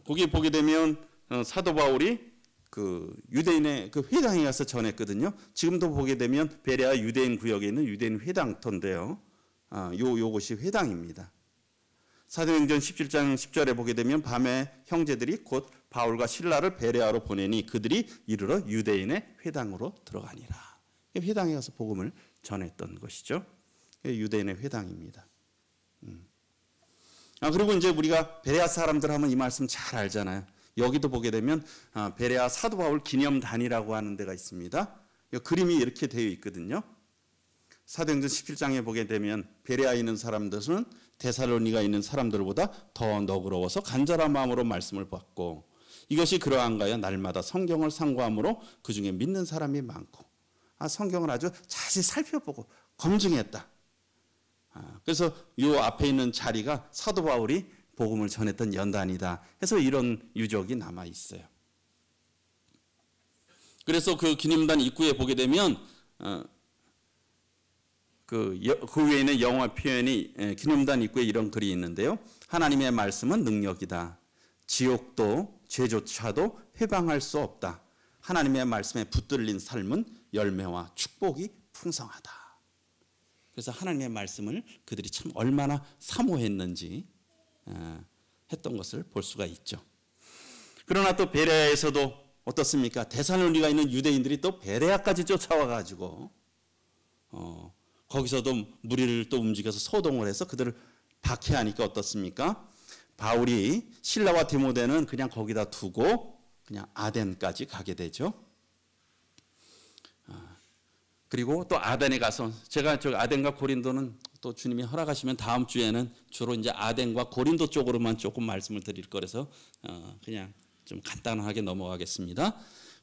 거기에 보게 되면 사도 바울이 그 유대인의 그 회당에 가서 전했거든요. 지금도 보게 되면 베레아 유대인 구역에 있는 유대인 회당터인데요. 요것이 회당입니다. 사도행전 17장 10절에 보게 되면 밤에 형제들이 곧 바울과 실라를 베레아로 보내니 그들이 이르러 유대인의 회당으로 들어가니라. 회당에 가서 복음을 전했던 것이죠. 유대인의 회당입니다. 그리고 이제 우리가 베레아 사람들 하면 이 말씀 잘 알잖아요. 여기도 보게 되면 베레아 사도 바울 기념단이라고 하는 데가 있습니다. 그림이 이렇게 되어 있거든요. 사도행전 17장에 보게 되면 베레아에 있는 사람들은 데살로니가 있는 사람들보다 더 너그러워서 간절한 마음으로 말씀을 받고 이것이 그러한가요? 날마다 성경을 상고함으로 그 중에 믿는 사람이 많고 성경을 아주 자세히 살펴보고 검증했다. 그래서 이 앞에 있는 자리가 사도 바울이 복음을 전했던 연단이다 해서 이런 유적이 남아 있어요. 그래서 그 기념단 입구에 보게 되면 그 외에는 영어 표현이 기념단 입구에 이런 글이 있는데요. 하나님의 말씀은 능력이다. 지옥도 죄조차도 해방할 수 없다. 하나님의 말씀에 붙들린 삶은 열매와 축복이 풍성하다. 그래서 하나님의 말씀을 그들이 참 얼마나 사모했는지 했던 것을 볼 수가 있죠. 그러나 또 베레아에서도 어떻습니까? 데살로니가 있는 유대인들이 또 베레아까지 쫓아와가지고 거기서도 무리를 또 움직여서 소동을 해서 그들을 박해하니까 어떻습니까? 바울이 실라와 디모데는 그냥 거기다 두고 그냥 아덴까지 가게 되죠. 그리고 또 아덴에 가서 제가 저 아덴과 고린도는 또 주님이 허락하시면 다음 주에는 주로 이제 아덴과 고린도 쪽으로만 조금 말씀을 드릴 거라서 그냥 좀 간단하게 넘어가겠습니다.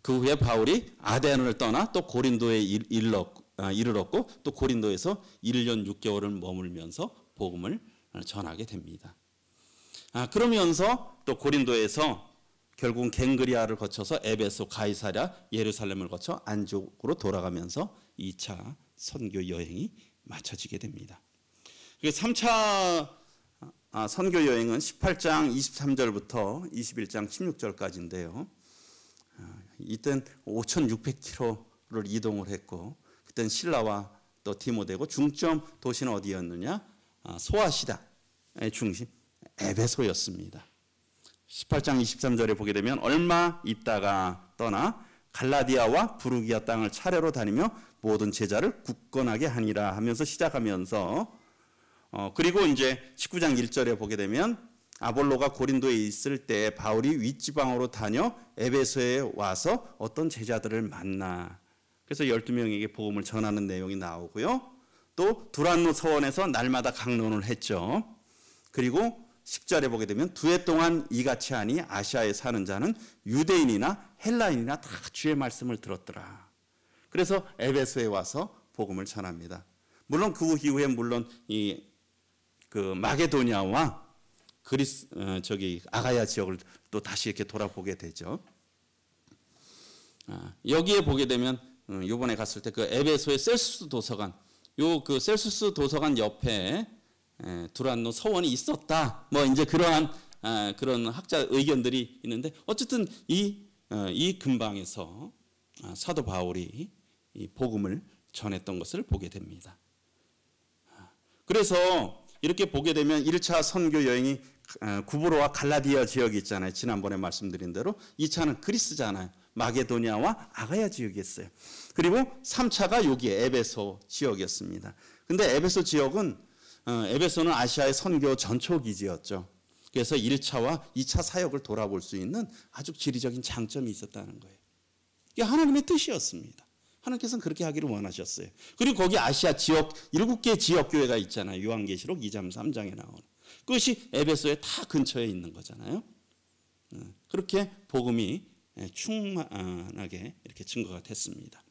그 후에 바울이 아덴을 떠나 또 고린도에 이르렀고 또 고린도에서 1년 6개월을 머물면서 복음을 전하게 됩니다. 그러면서 또 고린도에서 결국은 갱그리아를 거쳐서 에베소, 가이사랴, 예루살렘을 거쳐 안쪽으로 돌아가면서 2차 선교 여행이 마쳐지게 됩니다. 3차 선교 여행은 18장 23절부터 21장 16절까지인데요. 이땐 5,600km를 이동을 했고 그땐 신라와 또 디모데고 중점 도시는 어디였느냐? 소아시다의 중심 에베소였습니다. 18장 23절에 보게 되면 얼마 있다가 떠나 갈라디아와 부르기아 땅을 차례로 다니며 모든 제자를 굳건하게 하니라 하면서 시작하면서 그리고 이제 19장 1절에 보게 되면 아볼로가 고린도에 있을 때 바울이 윗지방으로 다녀 에베소에 와서 어떤 제자들을 만나 그래서 12명에게 복음을 전하는 내용이 나오고요. 또 두란노 서원에서 날마다 강론을 했죠. 그리고 10절에 보게 되면 2해 동안 이같이 하니 아시아에 사는 자는 유대인이나 헬라인이나 다 주의 말씀을 들었더라. 그래서 에베소에 와서 복음을 전합니다. 물론 그 이후에 물론 그 마게도니아와 아가야 지역을 또 다시 이렇게 돌아보게 되죠. 여기에 보게 되면 이번에 갔을 때 그 에베소의 셀수스 도서관, 그 셀수스 도서관 옆에 두란노 서원이 있었다. 뭐 이제 그러한 그런 학자 의견들이 있는데 어쨌든 이 근방에서 사도 바울이 이 복음을 전했던 것을 보게 됩니다. 그래서 이렇게 보게 되면 1차 선교 여행이 구브로와 갈라디아 지역이 있잖아요. 지난번에 말씀드린 대로 2차는 그리스잖아요. 마게도니아와 아가야 지역이었어요. 그리고 3차가 여기에 에베소 지역이었습니다. 근데 에베소 지역은 에베소는 아시아의 선교 전초기지였죠. 그래서 1차와 2차 사역을 돌아볼 수 있는 아주 지리적인 장점이 있었다는 거예요. 이게 하나님의 뜻이었습니다. 하나님께서는 그렇게 하기를 원하셨어요. 그리고 거기 아시아 지역 7개 지역교회가 있잖아요. 요한계시록 2장 3장에 나오는. 그것이 에베소에 다 근처에 있는 거잖아요. 그렇게 복음이 충만하게 이렇게 증거가 됐습니다.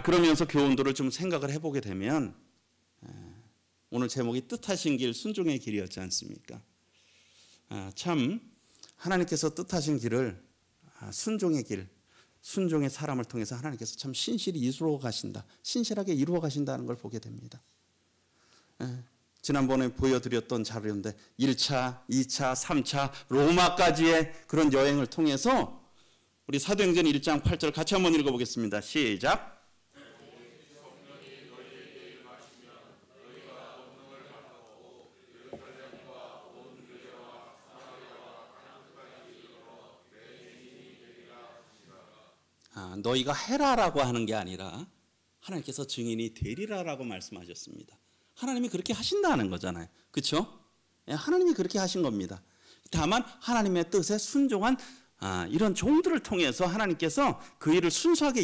그러면서 교훈들을 좀 생각을 해보게 되면 오늘 제목이 뜻하신 길 순종의 길이었지 않습니까? 참 하나님께서 뜻하신 길을 순종의 길, 순종의 사람을 통해서 하나님께서 참 신실히 이루어 가신다. 신실하게 이루어 가신다는 걸 보게 됩니다. 지난번에 보여드렸던 자료인데 1차, 2차, 3차 로마까지의 그런 여행을 통해서 우리 사도행전 1장 8절 같이 한번 읽어보겠습니다. 시작. 너희가 해라라고 하는 게 아니라 하나님께서 증인이 되리라라고 말씀하셨습니다. 하나님이 그렇게 하신다는 거잖아요. 그렇죠? 하나님이 그렇게 하신 겁니다. 다만 하나님의 뜻에 순종한 이런 종들을 통해서 하나님께서 그 일을 순수하게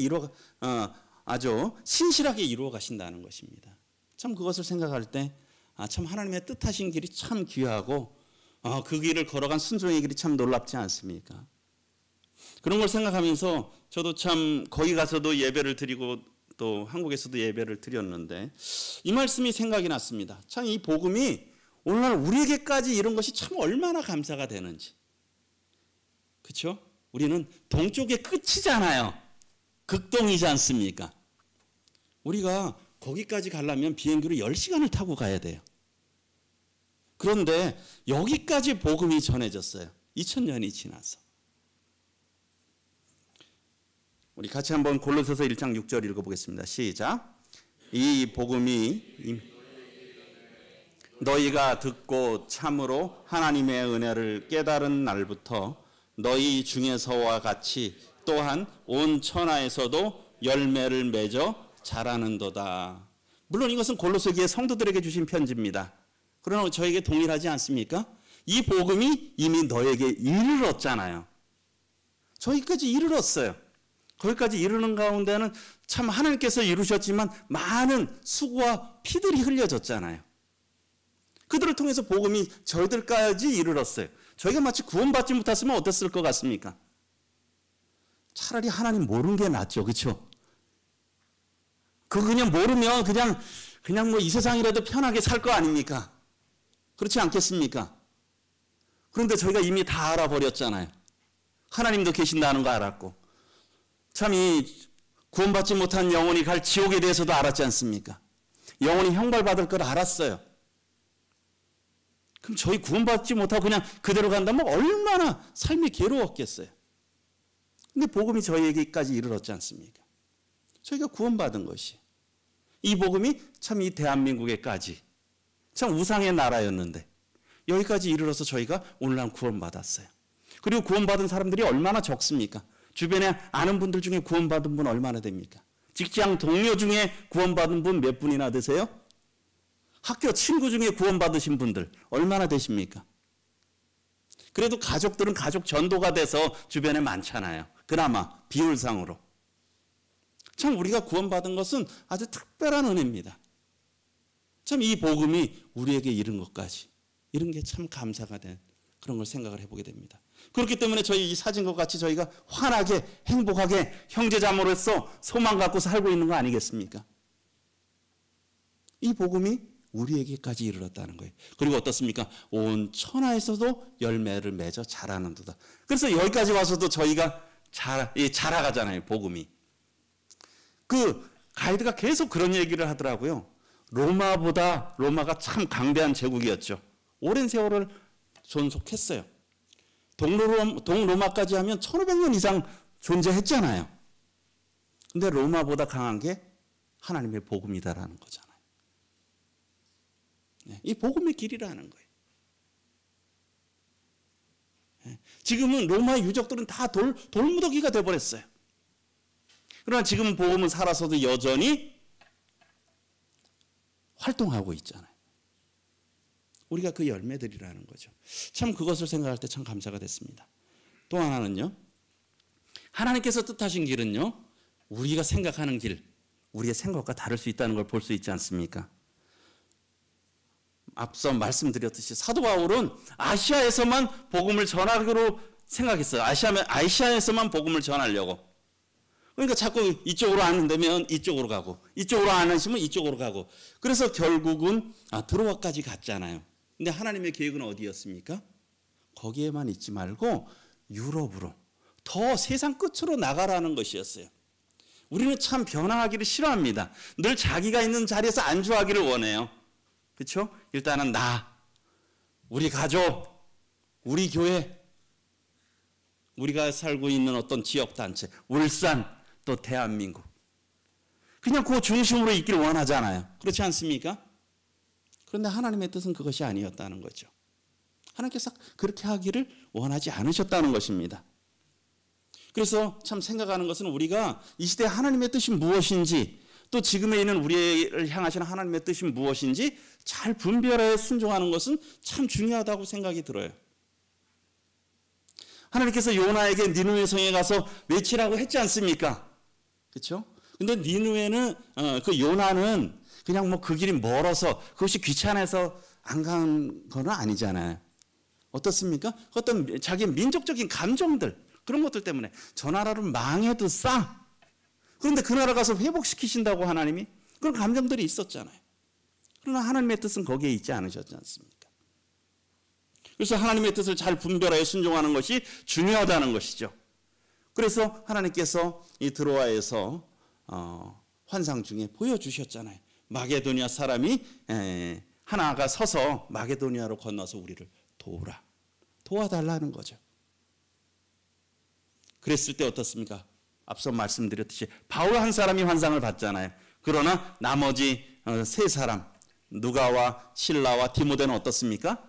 아주 신실하게 이루어 가신다는 것입니다. 참 그것을 생각할 때 참 하나님의 뜻하신 길이 참 귀하고 그 길을 걸어간 순종의 길이 참 놀랍지 않습니까? 그런 걸 생각하면서 저도 참 거기 가서도 예배를 드리고 또 한국에서도 예배를 드렸는데 이 말씀이 생각이 났습니다. 참 이 복음이 오늘날 우리에게까지 이런 것이 참 얼마나 감사가 되는지. 그렇죠? 우리는 동쪽의 끝이잖아요. 극동이지 않습니까? 우리가 거기까지 가려면 비행기로 10시간을 타고 가야 돼요. 그런데 여기까지 복음이 전해졌어요. 2000년이 지나서. 우리 같이 한번 골로새서 1장 6절 읽어보겠습니다. 시작. 이 복음이 너희가 듣고 참으로 하나님의 은혜를 깨달은 날부터 너희 중에서와 같이 또한 온 천하에서도 열매를 맺어 자라는도다. 물론 이것은 골로새 교회 성도들에게 주신 편지입니다. 그러나 저에게 동일하지 않습니까? 이 복음이 이미 너에게 이르렀잖아요. 저기까지 이르렀어요. 거기까지 이르는 가운데는 참 하나님께서 이루셨지만 많은 수고와 피들이 흘려졌잖아요. 그들을 통해서 복음이 저희들까지 이르렀어요. 저희가 마치 구원받지 못했으면 어땠을 것 같습니까? 차라리 하나님 모르는 게 낫죠. 그렇죠? 그냥 모르면 그냥 뭐 이 세상이라도 편하게 살 거 아닙니까? 그렇지 않겠습니까? 그런데 저희가 이미 다 알아버렸잖아요. 하나님도 계신다는 거 알았고 참 이 구원받지 못한 영혼이 갈 지옥에 대해서도 알았지 않습니까? 영혼이 형벌받을 걸 알았어요. 그럼 저희 구원받지 못하고 그냥 그대로 간다면 얼마나 삶이 괴로웠겠어요. 근데 복음이 저희에게까지 이르렀지 않습니까? 저희가 구원받은 것이 이 복음이 참 이 대한민국에까지 참 우상의 나라였는데 여기까지 이르러서 저희가 오늘날 구원받았어요. 그리고 구원받은 사람들이 얼마나 적습니까? 주변에 아는 분들 중에 구원받은 분 얼마나 됩니까? 직장 동료 중에 구원받은 분 몇 분이나 되세요? 학교 친구 중에 구원받으신 분들 얼마나 되십니까? 그래도 가족들은 가족 전도가 돼서 주변에 많잖아요. 그나마 비율상으로. 참 우리가 구원받은 것은 아주 특별한 은혜입니다. 참 이 복음이 우리에게 이른 것까지 이런 게 참 감사가 된 그런 걸 생각을 해보게 됩니다. 그렇기 때문에 저희 이 사진과 같이 저희가 환하게 행복하게 형제자매로서 소망 갖고 살고 있는 거 아니겠습니까? 이 복음이 우리에게까지 이르렀다는 거예요. 그리고 어떻습니까? 온 천하에서도 열매를 맺어 자라는도다. 그래서 여기까지 와서도 저희가 자라가잖아요. 복음이. 그 가이드가 계속 그런 얘기를 하더라고요. 로마가 참 강대한 제국이었죠. 오랜 세월을 존속했어요. 동로마까지 하면 1500년 이상 존재했잖아요. 근데 로마보다 강한 게 하나님의 복음이다라는 거잖아요. 이 복음의 길이라는 거예요. 지금은 로마의 유적들은 다 돌무더기가 돼버렸어요. 그러나 지금 복음은 살아서도 여전히 활동하고 있잖아요. 우리가 그 열매들이라는 거죠. 참 그것을 생각할 때 참 감사가 됐습니다. 또 하나는요. 하나님께서 뜻하신 길은요. 우리가 생각하는 길, 우리의 생각과 다를 수 있다는 걸 볼 수 있지 않습니까? 앞서 말씀드렸듯이 사도 바울은 아시아에서만 복음을 전하기로 생각했어요. 아시아에서만 복음을 전하려고. 그러니까 자꾸 이쪽으로 안 되면 이쪽으로 가고 이쪽으로 안 하시면 이쪽으로 가고 그래서 결국은 드로아까지 갔잖아요. 근데 하나님의 계획은 어디였습니까? 거기에만 있지 말고 유럽으로 더 세상 끝으로 나가라는 것이었어요. 우리는 참 변화하기를 싫어합니다. 늘 자기가 있는 자리에서 안주하기를 원해요. 그렇죠? 일단은 우리 가족, 우리 교회, 우리가 살고 있는 어떤 지역단체, 울산, 또 대한민국. 그냥 그 중심으로 있기를 원하잖아요. 그렇지 않습니까? 그런데 하나님의 뜻은 그것이 아니었다는 거죠. 하나님께서 그렇게 하기를 원하지 않으셨다는 것입니다. 그래서 참 생각하는 것은 우리가 이 시대 하나님의 뜻이 무엇인지 또 지금에 있는 우리를 향하시는 하나님의 뜻이 무엇인지 잘 분별하여 순종하는 것은 참 중요하다고 생각이 들어요. 하나님께서 요나에게 니느웨 성에 가서 외치라고 했지 않습니까? 그렇죠? 근데 니느웨는 그 요나는 그냥 뭐 그 길이 멀어서 그것이 귀찮아서 안 간 건 아니잖아요. 어떻습니까? 어떤 자기 민족적인 감정들 그런 것들 때문에 저 나라를 망해도 싸. 그런데 그 나라 가서 회복시키신다고 하나님이 그런 감정들이 있었잖아요. 그러나 하나님의 뜻은 거기에 있지 않으셨지 않습니까? 그래서 하나님의 뜻을 잘 분별하여 순종하는 것이 중요하다는 것이죠. 그래서 하나님께서 이 드로아에서 환상 중에 보여주셨잖아요. 마게도니아 사람이 하나가 서서 마게도니아로 건너서 우리를 도와달라는 거죠. 그랬을 때 어떻습니까? 앞서 말씀드렸듯이 바울 한 사람이 환상을 봤잖아요. 그러나 나머지 세 사람 누가와 실라와 디모데는 어떻습니까?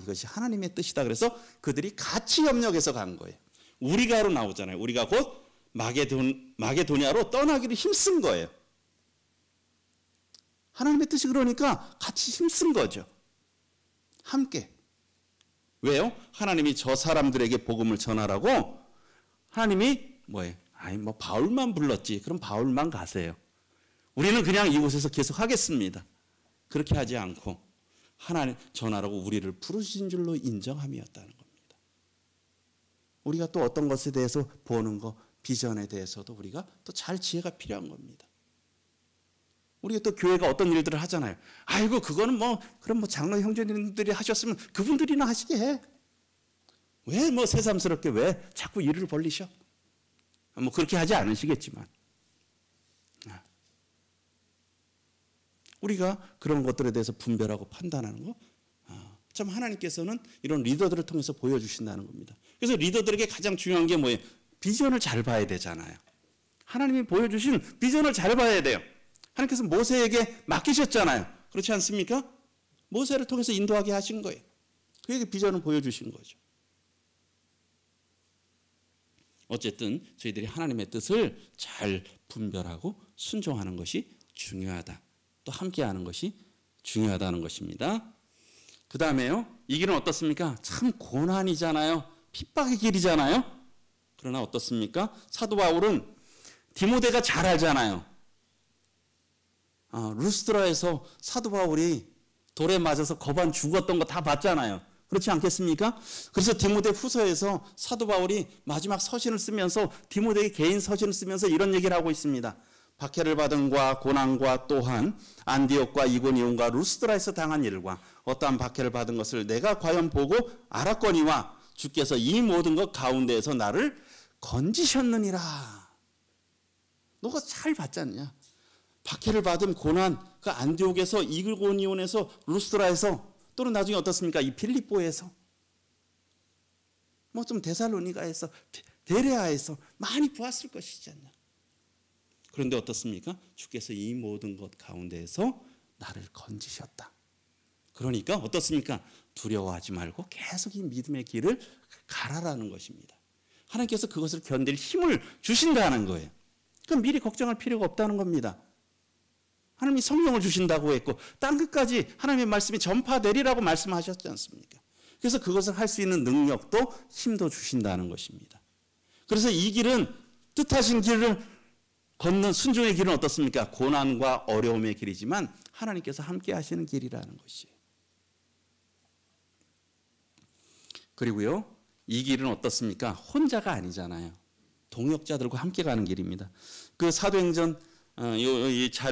이것이 하나님의 뜻이다. 그래서 그들이 같이 협력해서 간 거예요. 우리가로 나오잖아요. 우리가 곧 마게도니아로 떠나기를 힘쓴 거예요. 하나님의 뜻이 그러니까 같이 힘쓴 거죠. 함께. 왜요? 하나님이 저 사람들에게 복음을 전하라고 하나님이 뭐예요? 뭐 바울만 불렀지. 그럼 바울만 가세요. 우리는 그냥 이곳에서 계속 하겠습니다. 그렇게 하지 않고 하나님 전하라고 우리를 부르신 줄로 인정함이었다는 겁니다. 우리가 또 어떤 것에 대해서 보는 거, 비전에 대해서도 우리가 또 잘 지혜가 필요한 겁니다. 우리가 또 교회가 어떤 일들을 하잖아요. 아이고 그거는 그럼 장로 형제님들이 하셨으면 그분들이나 하시게 해. 왜 새삼스럽게 왜 자꾸 일을 벌리셔? 그렇게 하지 않으시겠지만 우리가 그런 것들에 대해서 분별하고 판단하는 거 참 하나님께서는 이런 리더들을 통해서 보여주신다는 겁니다. 그래서 리더들에게 가장 중요한 게 뭐예요? 비전을 잘 봐야 되잖아요. 하나님이 보여주신 비전을 잘 봐야 돼요. 하나님께서 모세에게 맡기셨잖아요. 그렇지 않습니까? 모세를 통해서 인도하게 하신 거예요. 그에게 비전을 보여주신 거죠. 어쨌든 저희들이 하나님의 뜻을 잘 분별하고 순종하는 것이 중요하다. 또 함께하는 것이 중요하다는 것입니다. 그 다음에요. 이 길은 어떻습니까? 참 고난이잖아요. 핍박의 길이잖아요. 그러나 어떻습니까? 사도 바울은 디모데가 잘 알잖아요. 루스드라에서 사도 바울이 돌에 맞아서 거반 죽었던 거 다 봤잖아요. 그렇지 않겠습니까? 그래서 디모데 후서에서 사도 바울이 마지막 서신을 쓰면서 디모데의 개인 서신을 쓰면서 이런 얘기를 하고 있습니다. 박해를 받음과 고난과 또한 안디옥과 이고니온과 루스드라에서 당한 일과 어떠한 박해를 받은 것을 내가 과연 보고 알았거니와 주께서 이 모든 것 가운데에서 나를 건지셨느니라. 너가 잘 봤지 않냐? 박해를 받은 고난, 그 안디옥에서 이고니온에서 루스드라에서 또는 나중에 어떻습니까? 이 빌립보에서 좀 데살로니가에서 베레아에서 많이 보았을 것이지 않냐? 그런데 어떻습니까? 주께서 이 모든 것 가운데에서 나를 건지셨다. 그러니까 어떻습니까? 두려워하지 말고 계속 이 믿음의 길을 가라라는 것입니다. 하나님께서 그것을 견딜 힘을 주신다는 거예요. 그럼 미리 걱정할 필요가 없다는 겁니다. 하나님이 성령을 주신다고 했고 땅 끝까지 하나님의 말씀이 전파되리라고 말씀하셨지 않습니까? 그래서 그것을 할 수 있는 능력도 힘도 주신다는 것입니다. 그래서 이 길은 뜻하신 길을 걷는 순종의 길은 어떻습니까? 고난과 어려움의 길이지만 하나님께서 함께 하시는 길이라는 것이에요. 그리고요, 이 길은 어떻습니까? 혼자가 아니잖아요. 동역자들과 함께 가는 길입니다. 그 사도행전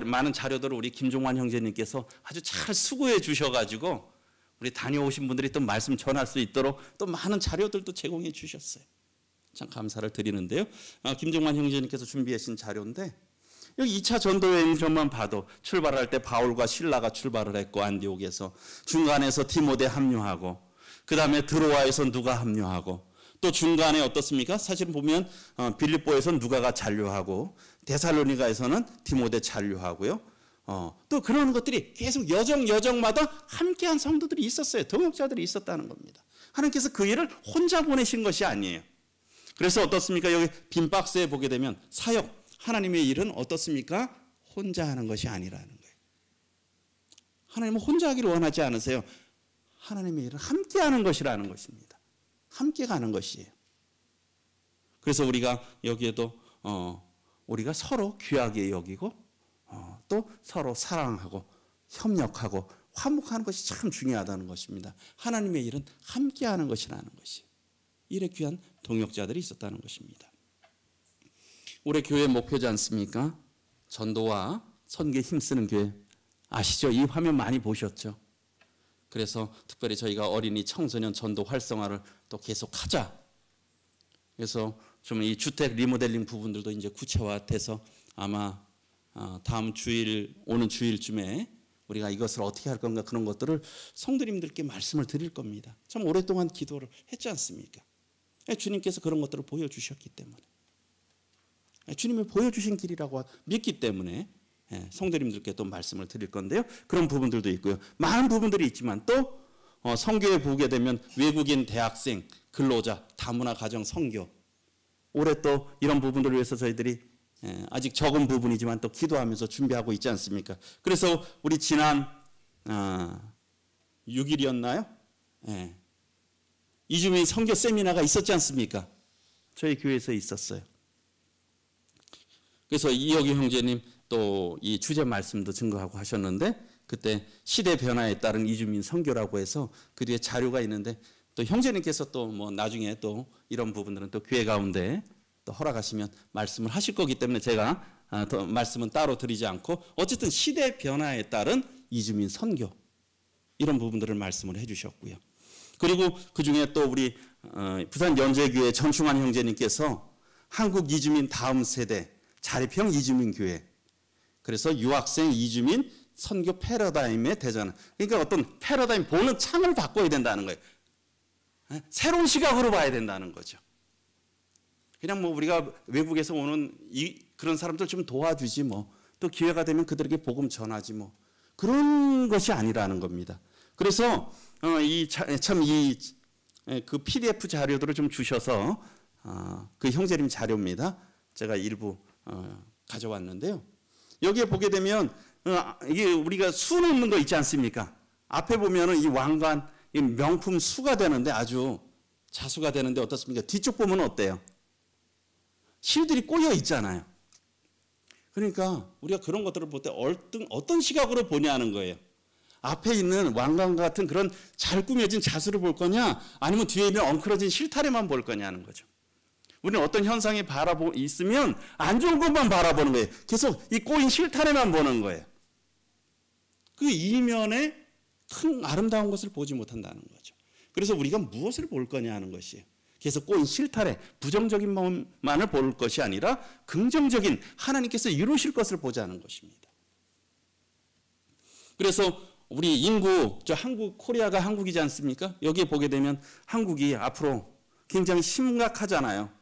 많은 자료들을 우리 김종환 형제님께서 아주 잘 수고해 주셔가지고 우리 다녀오신 분들이 또 말씀 전할 수 있도록 또 많은 자료들도 제공해 주셨어요. 참 감사를 드리는데요. 김종환 형제님께서 준비해 주신 자료인데 여기 2차 전도 여행전만 봐도 출발할 때 바울과 실라가 출발을 했고 안디옥에서 중간에서 디모데 합류하고 그 다음에 드로아에서 누가 합류하고 또 중간에 어떻습니까? 사실 보면 빌립보에서 누가가 잔류하고 데살로니가에서는 디모데 잔류하고요. 또 그런 것들이 계속 여정마다 함께한 성도들이 있었어요. 동역자들이 있었다는 겁니다. 하나님께서 그 일을 혼자 보내신 것이 아니에요. 그래서 어떻습니까? 여기 빈 박스에 보게 되면 사역, 하나님의 일은 어떻습니까? 혼자 하는 것이 아니라는 거예요. 하나님은 혼자 하기를 원하지 않으세요. 하나님의 일은 함께 하는 것이라는 것입니다. 함께 가는 것이에요. 그래서 우리가 여기에도 우리가 서로 귀하게 여기고 또 서로 사랑하고 협력하고 화목하는 것이 참 중요하다는 것입니다. 하나님의 일은 함께 하는 것이라는 것이에요. 이래 귀한 동역자들이 있었다는 것입니다. 올해 교회 목표지 않습니까? 전도와 선교에 힘쓰는 교회 아시죠? 이 화면 많이 보셨죠? 그래서 특별히 저희가 어린이 청소년 전도 활성화를 또 계속 하자. 그래서 좀 이 주택 리모델링 부분들도 이제 구체화돼서 아마 다음 주일, 오는 주일쯤에 우리가 이것을 어떻게 할 건가 그런 것들을 성도님들께 말씀을 드릴 겁니다. 참 오랫동안 기도를 했지 않습니까? 주님께서 그런 것들을 보여주셨기 때문에, 주님이 보여주신 길이라고 믿기 때문에 성도님들께 또 말씀을 드릴 건데요. 그런 부분들도 있고요. 많은 부분들이 있지만 또 선교에 보게 되면 외국인 대학생, 근로자, 다문화 가정 선교, 올해 또 이런 부분들을 위해서 저희들이 아직 적은 부분이지만 또 기도하면서 준비하고 있지 않습니까? 그래서 우리 지난 6일이었나요? 이주민 선교 세미나가 있었지 않습니까? 저희 교회에서 있었어요. 그래서 이혁이 형제님 또 이 주제 말씀도 증거하고 하셨는데 그때 시대 변화에 따른 이주민 선교라고 해서 그 뒤에 자료가 있는데 또 형제님께서 또 뭐 나중에 또 이런 부분들은 또 교회 가운데 또 허락하시면 말씀을 하실 거기 때문에 제가 더 말씀은 따로 드리지 않고 어쨌든 시대 변화에 따른 이주민 선교 이런 부분들을 말씀을 해주셨고요. 그리고 그 중에 또 우리 부산 연제교회 전충환 형제님께서 한국 이주민 다음 세대 자립형 이주민 교회, 그래서 유학생 이주민 선교 패러다임의 대전, 그러니까 어떤 패러다임 보는 창을 바꿔야 된다는 거예요. 새로운 시각으로 봐야 된다는 거죠. 그냥 뭐 우리가 외국에서 오는 그런 사람들 좀 도와주지 뭐, 또 기회가 되면 그들에게 복음 전하지 뭐, 그런 것이 아니라는 겁니다. 그래서 그 PDF 자료들을 좀 주셔서 그 형제님 자료입니다. 제가 일부 가져왔는데요. 여기에 보게 되면 이게 우리가 수 놓는 거 있지 않습니까? 앞에 보면은 이 왕관 이 명품 수가 되는데 아주 자수가 되는데 어떻습니까? 뒤쪽 보면 어때요? 실들이 꼬여 있잖아요. 그러니까 우리가 그런 것들을 볼 때 어떤 시각으로 보냐는 거예요. 앞에 있는 왕관 같은 그런 잘 꾸며진 자수를 볼 거냐, 아니면 뒤에 있는 엉클어진 실타래만 볼 거냐는 거죠. 우리는 어떤 현상이 있으면 안 좋은 것만 바라보는 거예요. 계속 이 꼬인 실타래만 보는 거예요. 그 이면에 큰 아름다운 것을 보지 못한다는 거죠. 그래서 우리가 무엇을 볼 거냐 하는 것이에요. 계속 꼬인 실타래, 부정적인 면만을 볼 것이 아니라 긍정적인 하나님께서 이루실 것을 보자는 것입니다. 그래서 우리 인구, 코리아가 한국이지 않습니까? 여기에 보게 되면 한국이 앞으로 굉장히 심각하잖아요.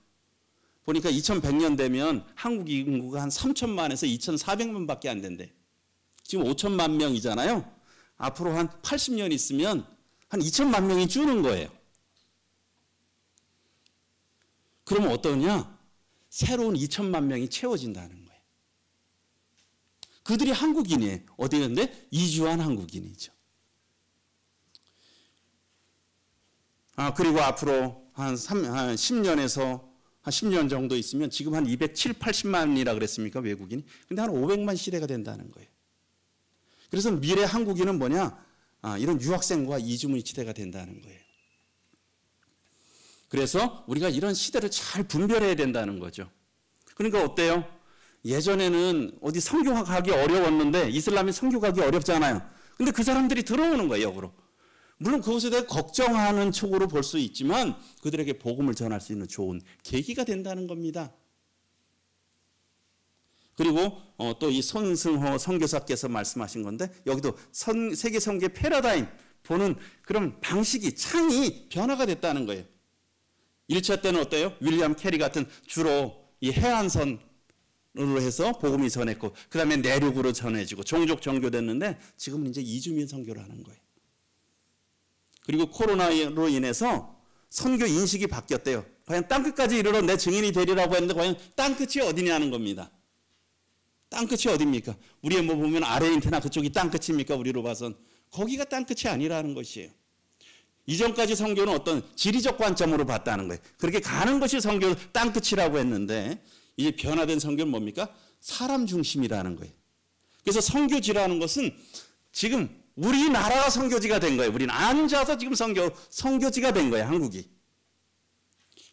보니까 2100년 되면 한국 인구가 한 3천만에서 2400만 밖에 안 된대. 지금 5천만 명이잖아요. 앞으로 한 80년 있으면 한 2천만 명이 주는 거예요. 그러면 어떠냐? 새로운 2천만 명이 채워진다는 거예요. 그들이 한국인이에요. 어디였는데? 이주한 한국인이죠. 그리고 앞으로 한 10년에서 한 10년 정도 있으면 지금 한 270, 80만이라 그랬습니까? 외국인이. 근데 한 500만 시대가 된다는 거예요. 그래서 미래 한국인은 뭐냐? 이런 유학생과 이주민 시대가 된다는 거예요. 그래서 우리가 이런 시대를 잘 분별해야 된다는 거죠. 그러니까 어때요? 예전에는 어디 선교 가기 어려웠는데 이슬람이 선교 가기 어렵잖아요. 근데 그 사람들이 들어오는 거예요, 역으로. 물론 그것에 대해 걱정하는 촉으로 볼 수 있지만 그들에게 복음을 전할 수 있는 좋은 계기가 된다는 겁니다. 그리고 또 이 손승호 선교사께서 말씀하신 건데 여기도 세계 선교의 패러다임 보는 그런 방식이 창이 변화가 됐다는 거예요. 1차 때는 어때요? 윌리엄 캐리 같은 주로 이 해안선으로 해서 복음이 전했고 그 다음에 내륙으로 전해지고 종족 정교됐는데 지금은 이제 이주민 선교를 하는 거예요. 그리고 코로나로 인해서 선교 인식이 바뀌었대요. 과연 땅끝까지 이르러 내 증인이 되리라고 했는데 과연 땅끝이 어디냐는 겁니다. 땅끝이 어디입니까? 우리의 뭐 보면 아르헨티나 그쪽이 땅끝입니까? 우리로 봐선 거기가 땅끝이 아니라는 것이에요. 이전까지 선교는 어떤 지리적 관점으로 봤다는 거예요. 그렇게 가는 것이 선교 땅끝이라고 했는데 이제 변화된 선교는 뭡니까? 사람 중심이라는 거예요. 그래서 선교지라는 것은 지금 우리나라가 선교지가 된 거예요. 우리는 앉아서 지금 선교지가 된 거예요. 한국이.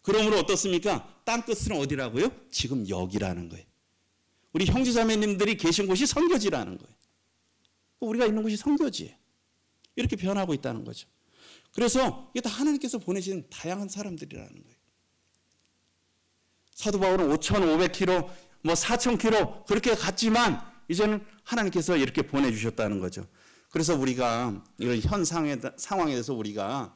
그러므로 어떻습니까? 땅끝은 어디라고요? 지금 여기라는 거예요. 우리 형제자매님들이 계신 곳이 선교지라는 거예요. 우리가 있는 곳이 선교지예요. 이렇게 변하고 있다는 거죠. 그래서 이게 다 하나님께서 보내신 다양한 사람들이라는 거예요. 사도 바울은 5,500km, 뭐 4,000km 그렇게 갔지만 이제는 하나님께서 이렇게 보내주셨다는 거죠. 그래서 우리가 이런 상황에 대해서 우리가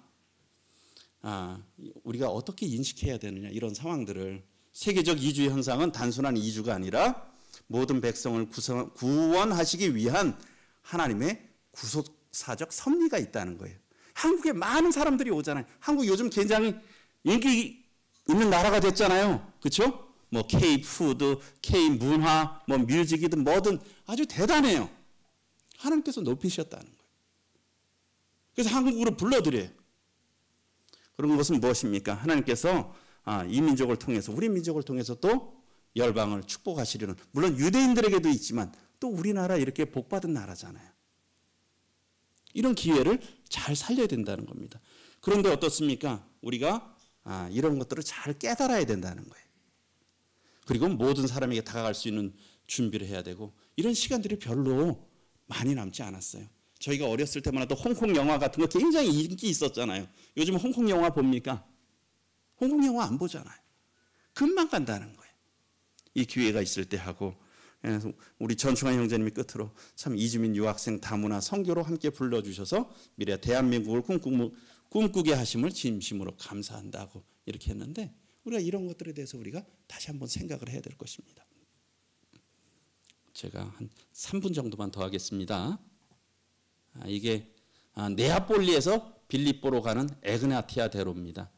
어떻게 인식해야 되느냐 이런 상황들을 세계적 이주 현상은 단순한 이주가 아니라 모든 백성을 구원하시기 위한 하나님의 구속사적 섭리가 있다는 거예요. 한국에 많은 사람들이 오잖아요. 한국 요즘 굉장히 인기 있는 나라가 됐잖아요. 그렇죠? 뭐 K-푸드, K-문화, 뭐 뮤직이든 뭐든 아주 대단해요. 하나님께서 높이셨다는 거예요. 그래서 한국으로 불러들여요. 그런 것은 무엇입니까? 하나님께서 이 민족을 통해서 우리 민족을 통해서 또 열방을 축복하시려는 물론 유대인들에게도 있지만 또 우리나라 이렇게 복받은 나라잖아요. 이런 기회를 잘 살려야 된다는 겁니다. 그런데 어떻습니까? 우리가 이런 것들을 잘 깨달아야 된다는 거예요. 그리고 모든 사람에게 다가갈 수 있는 준비를 해야 되고 이런 시간들이 별로 많이 남지 않았어요. 저희가 어렸을 때만 해도 홍콩 영화 같은 거 굉장히 인기 있었잖아요. 요즘 홍콩 영화 봅니까? 홍콩 영화 안 보잖아요. 금방 간다는 거예요. 이 기회가 있을 때 하고 우리 전충환 형제님이 끝으로 참 이주민 유학생 다문화 선교로 함께 불러주셔서 미래 대한민국을 꿈꾸게 하심을 진심으로 감사한다고 이렇게 했는데 우리가 이런 것들에 대해서 우리가 다시 한번 생각을 해야 될 것입니다. 제가 한 3분 정도만 더 하겠습니다. 이게 네아폴리에서 빌립보로 가는 에그나티아 대로입니다.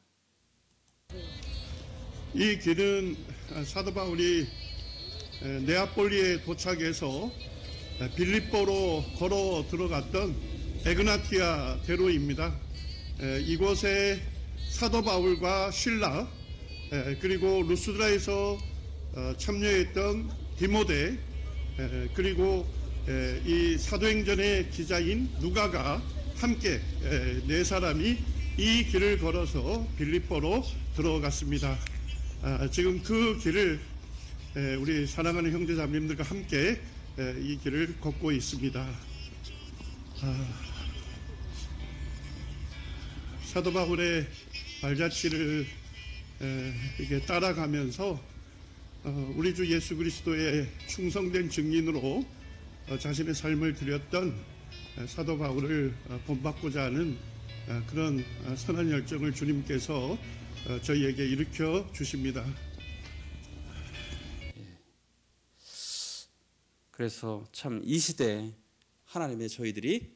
이 길은 사도 바울이 네아폴리에 도착해서 빌립보로 걸어 들어갔던 에그나티아 대로입니다. 이곳에 사도 바울과 실라 그리고 루스드라에서 참여했던 디모데 그리고 이 사도행전의 기자인 누가가 함께 네 사람이 이 길을 걸어서 빌립보로 들어갔습니다. 지금 그 길을 우리 사랑하는 형제자매님들과 함께 이 길을 걷고 있습니다. 사도 바울의 발자취를 이렇게 따라가면서 우리 주 예수 그리스도의 충성된 증인으로 자신의 삶을 드렸던 사도 바울을 본받고자 하는 그런 선한 열정을 주님께서 저희에게 일으켜 주십니다. 그래서 참 이 시대에 하나님의 저희들이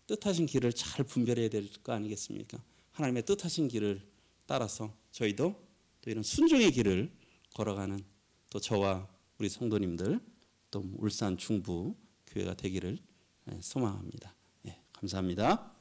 뜻하신 길을 잘 분별해야 될 거 아니겠습니까? 하나님의 뜻하신 길을 따라서 저희도 또 이런 순종의 길을 걸어가는 또 저와 우리 성도님들 또 울산 중부 교회가 되기를 소망합니다. 감사합니다.